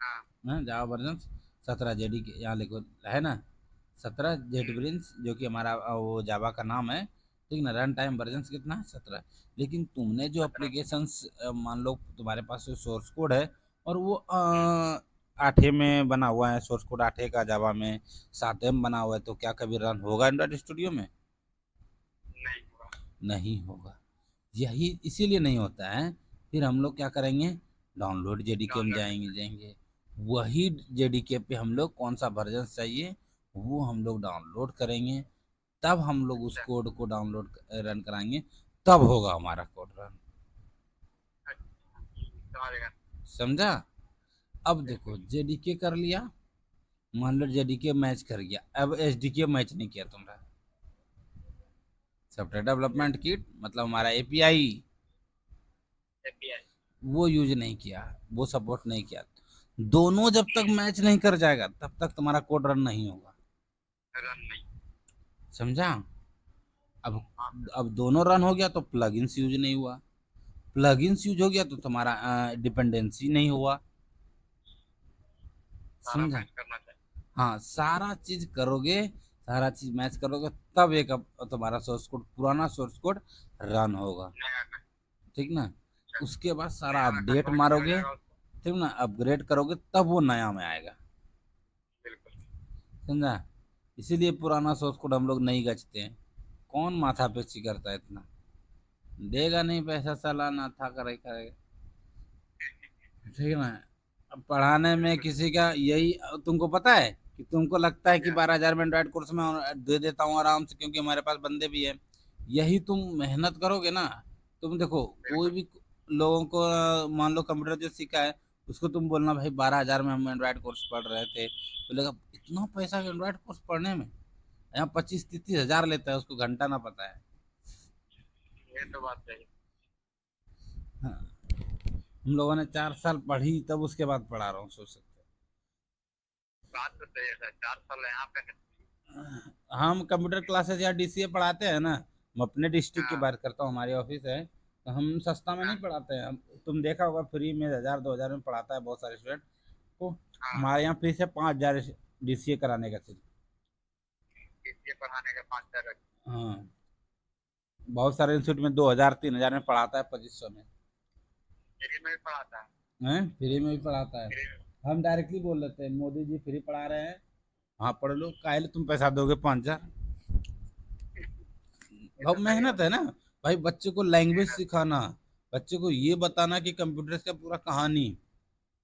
हाँ। जावा वर्जन 17 जेडी के यहाँ लिखो है ना, 17 जेट ब्रिंस जो कि हमारा वो जावा का नाम है, ठीक ना। रन टाइम वर्जन कितना है, 17। लेकिन तुमने जो 17। एप्लीकेशंस मान लो तुम्हारे पास सोर्स कोड है और वो 8 में बना हुआ है, सोर्स कोड 8 का जावा में 7 में बना हुआ है, तो क्या कभी रन होगा एंड्रॉइड स्टूडियो में? नहीं हुआ। नहीं होगा। यही इसीलिए नहीं होता है। फिर हम लोग क्या करेंगे, डाउनलोड जेडीके में डाउनलोड। जाएंगे, वही जेडीके पे हम लोग कौन सा वर्जन चाहिए वो हम लोग डाउनलोड करेंगे, तब हम लोग उस अच्छा। कोड को डाउनलोड रन कराएंगे, तब होगा हमारा कोड रन। अच्छा समझ गया। समझा? अब देखो बिल्कुल। जेडीके कर लिया, मान लो जेडीके मैच कर गया, अब एसडीके मैच नहीं किया तुम्हारा, सॉफ्टवेयर डेवलपमेंट किट मतलब हमारा एपीआई एपीआई। वो यूज नहीं किया, वो सपोर्ट नहीं किया। दोनों जब तक मैच नहीं कर जाएगा तब तक तुम्हारा कोड रन नहीं होगा। रन नहीं। समझा? अब हाँ सर। अब दोनों रन हो गया तो प्लगइन्स यूज नहीं हुआ, प्लगइन्स यूज हो गया तो तुम्हारा डिपेंडेंसी नहीं हुआ। सारा समझा? मैच करना चाहिए। हाँ सारा चीज करोगे, सारा चीज मैच करोगे, तब एक तुम्हारा सोर्स कोड, पुराना सोर्स कोड रन होगा, नया का। ठीक ना। अच्छा। उसके बाद सारा नया में अपडेट कन्वर्ट किया मारोगे, जाएगा उसको। ठीक ना, अपग्रेड करोगे तब वो नया में आएगा। बिल्कुल। समझा? इसीलिए पुराना सोर्स कोड हम लोग नहीं गचते हैं। कौन माथा पेची करता है इतना, देगा नहीं पैसा साला, ना था करे करेगा, ठीक है ना। अब पढ़ाने में बिल्कुल। किसी का यही, तुमको पता है कि तुमको लगता है कि क्या। 12,000 में एंड्रॉइड कोर्स में दे देता हूँ आराम से क्योंकि हमारे पास बंदे भी हैं, यही तुम मेहनत करोगे ना। तुम देखो कोई बिल्कुल। भी लोगों को मान लो कंप्यूटर जो सीखा है उसको तुम बोलना भाई 12,000 में हम एंड्रॉइड कोर्स पढ़ रहे थे, बोलेगा इतना पैसा एंड्रॉइड कोर्स पढ़ने में, यहाँ 25-30 हज़ार लेता है, उसको घंटा ना पता है। ये तो बात सही है। हाँ, हम लोगों ने 4 साल पढ़ी तब उसके बाद पढ़ा रहा हूँ, सोच सकते बात तो सही है सर, 4 साल यहाँ पे। हैं। हम कंप्यूटर क्लासेस या डीसीए पढ़ाते हैं ना, मैं अपने डिस्ट्रिक्ट की हाँ। बात करता हूँ, हमारी ऑफिस है, तो हम सस्ता में हाँ। नहीं पढ़ाते हैं तुम देखा होगा फ्री में 1,000-2,000 में पढ़ाता है बहुत सारे स्टूडेंट को। हाँ। हमारे यहाँ फीस है 5,000 डीसीए कराने का सिर्फ। इसलिए पढ़ाने का 5 साल। हाँ, बहुत सारे इंस्टीट्यूट में 2,000-3,000 में पढ़ाता है, 2500 में। फ्री में भी पढ़ाता है। हैं, फ्री में भी पढ़ाता है। फ्री में। हम डायरेक्टली बोल देते हैं मोदी जी फ्री पढ़ा रहे हैं, हाँ पढ़ लो, काहे तुम पैसा दोगे 5,000। ये बहुत तो सही मेहनत बात है ना भाई, बच्चे को लैंग्वेज है। सिखाना, बच्चे को ये बताना कि कंप्यूटर का पूरा कहानी।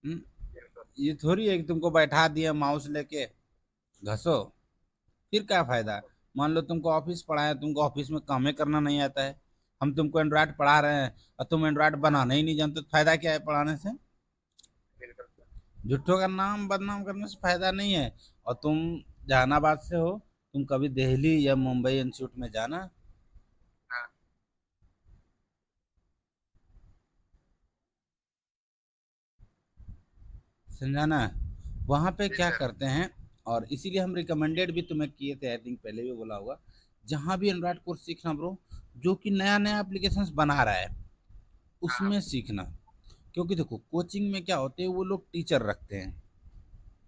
हम्म, बिल्कुल। ये थोड़ी है कि तुमको बैठा दिया माउस लेके घसो, फिर क्या फायदा। मान लो तुमको ऑफिस पढ़ाया, तुमको ऑफिस में कामें करना नहीं आता है, हम तुमको एंड्रॉयड पढ़ा रहे हैं और तुम एंड्रॉयड बनाना ही नहीं जानते, तो फायदा क्या है पढ़ाने से? बिल्कुल। झूठों का नाम बदनाम करने से फायदा नहीं है। और तुम जहानाबाद से हो, तुम कभी दिल्ली या मुंबई इंस्टीट्यूट में जाना, हाँ। समझाना, वहाँ पे जी क्या सर। करते हैं, और इसीलिए हम रिकमेंडेड भी तुम्हें किए थे, आई थिंक पहले भी बोला होगा, जहाँ भी एंड्रॉयड कोर्स सीखना ब्रो, जो कि नया नया एप्लीकेशंस बना रहा है हाँ उसमें सीखना। क्योंकि देखो कोचिंग में क्या होते हैं, वो लोग टीचर रखते हैं,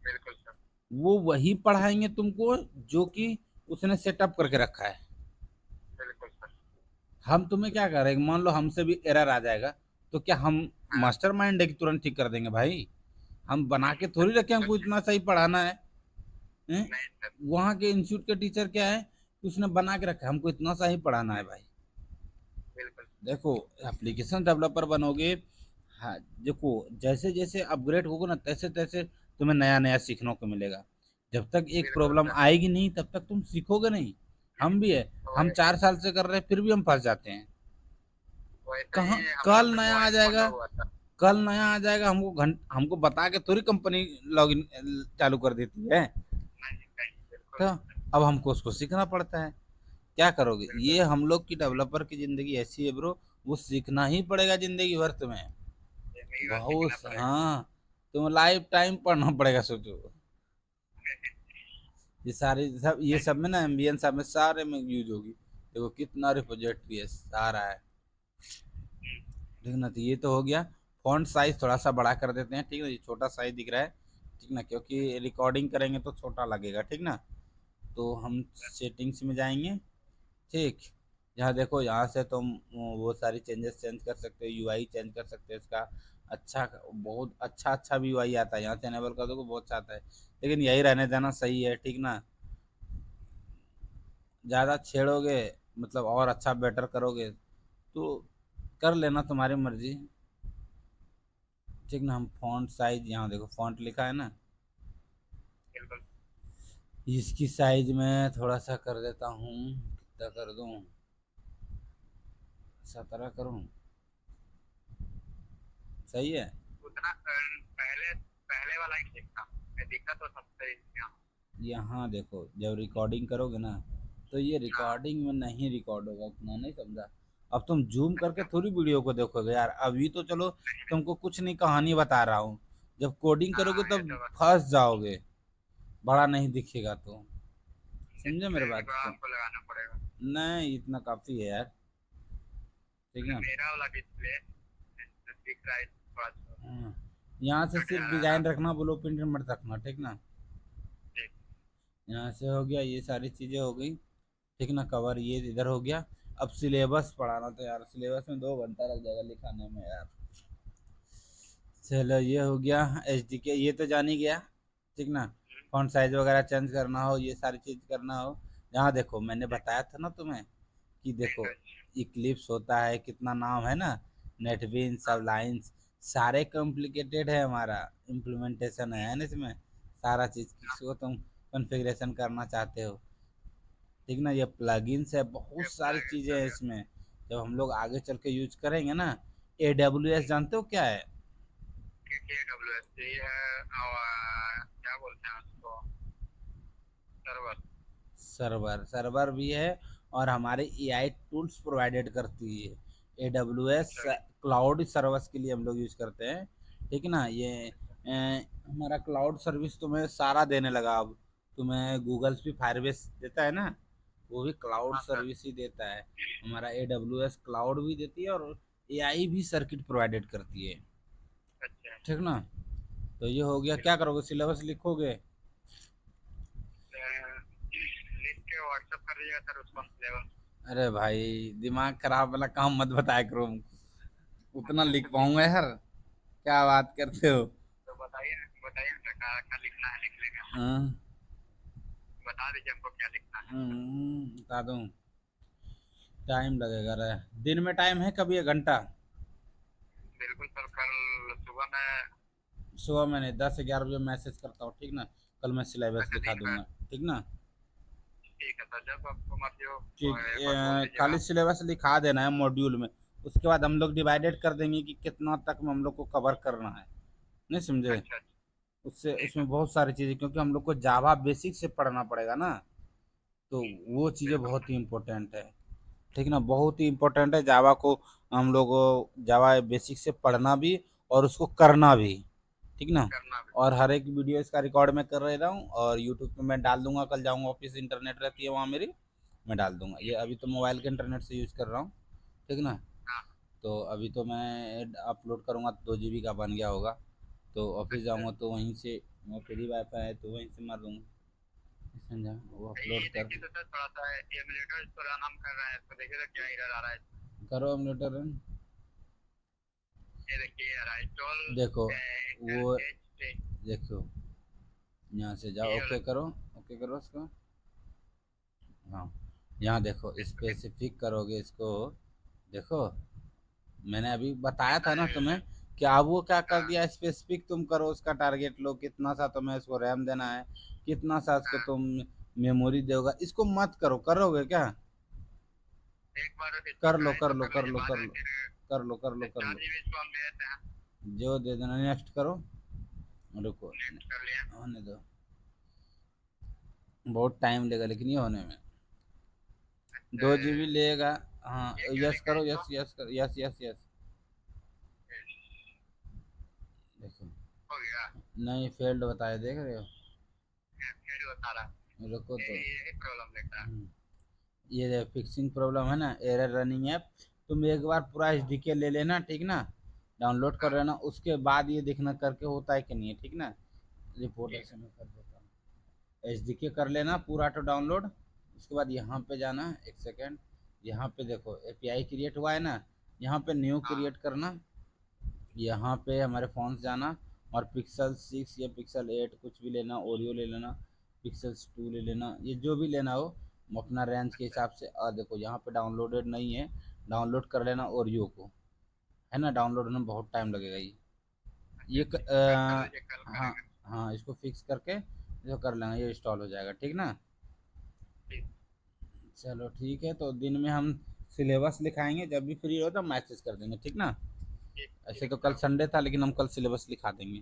बिल्कुल सर। वो वही पढ़ाएंगे तुमको जो कि उसने सेटअप करके रखा है। बिल्कुल सर। हम तुम्हें क्या करेंगे, मान लो हमसे भी एरर आ जाएगा, तो क्या हम हाँ। मास्टर माइंड है कि तुरंत ठीक कर देंगे भाई? हम बना के थोड़ी रखे हमको कुछ इतना सही पढ़ाना है, हैं? नहीं सर। वहाँ के इंस्टीट्यूट के टीचर क्या है कि उसने बना के रखा है, हमको इतना सही पढ़ाना है भाई। बिल्कुल। देखो एप्लीकेशन डेवलपर बनोगे, हाँ देखो जैसे जैसे अपग्रेड होगा ना तैसे तैसे तुम्हें नया नया सीखने को मिलेगा। जब तक एक बिल्कुल प्रॉब्लम सर। आएगी नहीं तब तक तुम सीखोगे नहीं। हम भी है, हम वही 4 साल से कर रहे हैं फिर भी हम फंस जाते हैं। वैसे कहाँ ही हम कल लोग भी नया आ मोबाइल फोन में जाएगा, हुआ था। कल नया आ जाएगा, हमको बता के थोड़ी कंपनी लॉगिन चालू कर देती है। नहीं नहीं, बिल्कुल तो नहीं सर। अब हमको उसको सीखना पड़ता है। क्या करोगे, बिल्कुल। ये हम लोग की डेवलपर की जिंदगी ऐसी है ब्रो, वो सीखना ही पड़ेगा जिंदगी भर तुम्हें। जिंदगी भर सीखना बहुत पड़ेगा। हाँ, तुम लाइफ टाइम पढ़ना पड़ेगा सोचो। ये सब में ना एम्बियन सब में सारे में यूज होगी। देखो कितना रिपोजिटरी है, सारा है। ठीक ना, तो ये तो हो गया। फॉन्ट साइज थोड़ा सा बड़ा कर देते हैं, ठीक है, ये छोटा साइज दिख रहा है, ठीक ना, क्योंकि रिकॉर्डिंग करेंगे तो छोटा लगेगा, ठीक ना। तो हम सेटिंग्स में जाएंगे, ठीक। यहाँ देखो, यहाँ से तुम वो सारी चेंजेस चेंज कर सकते हो, यूआई चेंज कर सकते हो इसका। अच्छा, बहुत अच्छा अच्छा भी यूआई आता है, यहाँ से एनेबल कर दो बहुत अच्छा आता है। लेकिन यही रहने देना सही है, ठीक ना। ज़्यादा छेड़ोगे मतलब और अच्छा बेटर करोगे तो कर लेना, तुम्हारी मर्जी, ठीक ना। हम फॉन्ट साइज, यहाँ देखो फॉन्ट लिखा है ना, बिल्कुल। इसकी साइज में थोड़ा सा कर देता हूँ। कितना कर दूँ, 17 करूँ, सही है। उतना पहले पहले वाला ही ठीक था। मैं दिखा तो सबसे यहाँ। यहाँ देखो जब रिकॉर्डिंग करोगे ना, तो ये हाँ। रिकॉर्डिंग में नहीं रिकॉर्ड होगा उतना, नहीं समझा। अब तुम जूम करके अच्छा। थोड़ी वीडियो को देखोगे यार, अभी तो चलो नहीं नहीं। तुमको कुछ नहीं कहानी बता रहा हूँ, जब कोडिंग करोगे हाँ ये तब तो बात। फंस जाओगे, बड़ा नहीं दिखेगा तो। समझे मेरे डिस्प्ले बात का को? हमको लगाना पड़ेगा। नहीं इतना काफी है यार, ठीक मतलब ना। मेरा वाला डिस्प्ले दिख रहा है थोड़ा सा। हाँ, यहाँ से कट सिर्फ जा रहा है ना। डिजाइन रखना, ब्लूप्रिंट मत रखना, ठीक ना। ठीक। यहाँ से हो गया, ये सारी चीजें हो गई, ठीक ना। कवर ये इधर हो गया। अब सिलेबस पढ़ाना, तो यार सिलेबस में 2 घंटा लग जाएगा लिखाने में यार। चलो ये हो गया, एच डी के ये तो जान ही गया, ठीक ना। फॉन्ट साइज वगैरह चेंज करना हो, ये सारी चीज करना हो, यहाँ देखो मैंने ठीक। बताया था ना तुम्हें कि ठीक देखो है। इक्लिप्स होता है, कितना नाम है ना, नेटबीन्स, हाँ। सब लाइन्स, सारे कॉम्प्लिकेटेड है, हमारा इम्प्लीमेंटेशन है ना इसमें, सारा चीज़ हाँ। किसको तुम कॉन्फ़िगरेशन करना चाहते हो, ठीक ना। ये प्लगइन्स है, बहुत ये सारी प्लगइन चीज़ें हो हैं गया। इसमें, जब हम लोग आगे चल के यूज करेंगे ना। AWS जानते हो क्या है? AWS ये है और क्या बोलते हैं उसको, सर्वर। सर्वर, सर्वर भी है, और हमारे एआई टूल्स प्रोवाइडेड करती है AWS। अच्छा। क्लाउड सर्विस के लिए हम लोग यूज करते हैं, ठीक है ना। ये हमारा क्लाउड सर्विस तुम्हें सारा देने लगा अब। तुम्हें गूगल भी फायरबेस देता है ना, वो भी क्लाउड हाँ सर। सर्विस ही देता है। हमारा AWS क्लाउड भी देती है, और एआई भी सर्किट प्रोवाइडेड करती है, अच्छा। ठीक ना। तो ये हो गया, क्या करोगे, सिलेबस लिखोगे? लिख के व्हाट्सएप कर दीजिएगा सर उसको लेवल। अरे भाई, दिमाग खराब वाला काम मत बताया करो हमको, उतना लिख पाऊंगा यार, क्या बात करते हो। तो बताइए ना क्या क्या लिखना है, लिख लेंगे हम। हाँ, बता दीजिए हमको क्या लिखना है। बता दूं, टाइम लगेगा रे, दिन में टाइम है कभी 1 घंटा? बिल्कुल सर, कल सुबह में। सुबह मैंने 10-11 बजे मैसेज करता हूँ, ठीक ना। कल मैं सिलेबस अच्छा लिखा दिन में। दूंगा, ठीक ना। ठीक है सर, जब आपको मर्जी हो ठीक, एक बार बोल खाली दीजिएगा। सिलेबस लिखा देना है मॉड्यूल में, उसके बाद हम लोग डिवाइडेड कर देंगे कि कितना तक में हम लोग को कवर करना है, नहीं समझे। अच्छा अच्छा। उससे ठीक है। उसमें बहुत सारी चीज़ें, क्योंकि हम लोग को जावा बेसिक से पढ़ना पड़ेगा ना, तो वो चीज़ें बिल्कुल बहुत सर। ही इम्पोर्टेंट है, ठीक ना। बहुत ही इम्पोर्टेंट है जावा को, हम लोग जावा बेसिक से पढ़ना भी और उसको करना भी, ठीक ना। करना भी। और हर एक वीडियो इसका रिकॉर्ड मैं कर रहा हूँ और यूट्यूब पे मैं डाल दूंगा। कल जाऊंगा ऑफिस, इंटरनेट रहती है वहाँ मेरी, मैं डाल दूंगा। ये अभी तो मोबाइल के इंटरनेट से यूज़ कर रहा हूँ, ठीक ना। हाँ। तो अभी तो मैं अपलोड करूँगा तो 2 GB का बन गया होगा। तो ऑफिस जाऊँगा तो वहीं से, वो फ्री वाईफाई है तो वहीं से मार दूँगा, समझा। वो अपलोड ये कर देखिए तो सर थोड़ा सा एमुलेटर इसको रन हम कर रहे हैं, इसको देखिए तो क्या एरर आ रहा है। करो एमुलेटर रन। ये देखिए आ रहा है इंस्टॉल देखो वो, एच देखो यहाँ से जाओ, ये वाला। ओके करो, ओके करो इसको। हाँ, यहाँ देखो स्पेसिफिक करोगे इसको। देखो मैंने अभी बताया था ना तुम्हें कि अब वो क्या कर हाँ दिया, स्पेसिफिक तुम करो, उसका टारगेट लो, कितना सा तुम्हें इसको रैम देना है, कितना सा इसको हाँ। तुम मेमोरी दोगे। इसको मत करो, करोगे क्या? एक बार इसको कर लो ट्राई कर तो लो कर कर लीजिए, लो बाद कर में लो फिर कर लो कर लो कर 4 लो। GB इसको हम ले लेते हैं। जो दे देना, नेक्स्ट करो। रुको, नेक्स्ट कर लिया। होने दो, बहुत टाइम लेगा लेकिन ये होने में। 2 GB लेगा। हाँ, ये क्या यस लिखा है करो, इसको? यस यस कर, यस यस यस। देखो, हो गया। नहीं फेल्ड बताया, देख रहे हो। फिर बता रहा है। रुको तो, ये प्रॉब्लम देख रहा है। ये फिक्सिंग प्रॉब्लम है ना, एरर रनिंग ऐप। तुम एक बार पूरा SDK ले लेना, ठीक ना, डाउनलोड कर हाँ लेना, उसके बाद ये देखना करके होता है कि नहीं है, ठीक ना। रिपोर्ट ठीक ऐसे में कर देता हूँ। SDK कर लेना पूरा तो डाउनलोड। उसके बाद यहाँ पे जाना, एक सेकेंड, यहाँ पे देखो API क्रिएट हुआ है ना, यहाँ पे न्यू हाँ क्रिएट करना। यहाँ पे हमारे फ़ोन से जाना और पिक्सल 6 या पिक्सल 8 कुछ भी लेना, ओरियो ले लेना, पिक्सल्स 2 ले लेना, ये जो भी लेना हो अपना रेंज के हिसाब से। और देखो यहाँ पे डाउनलोडेड नहीं है, डाउनलोड कर लेना ओरियो को, है ना। डाउनलोड होने में बहुत टाइम लगेगा ये कल कर लीजिए, कल हाँ करेंगे। हाँ, इसको फिक्स करके जो कर लेना, ये इंस्टॉल हो जाएगा, ठीक ना। ठीक। चलो ठीक है, तो दिन में हम सिलेबस लिखाएंगे, जब भी फ्री हो तो मैसेज कर देंगे, ठीक ना। ठीक ऐसे ठीक तो कल सर। संडे था लेकिन हम कल सिलेबस लिखा देंगे।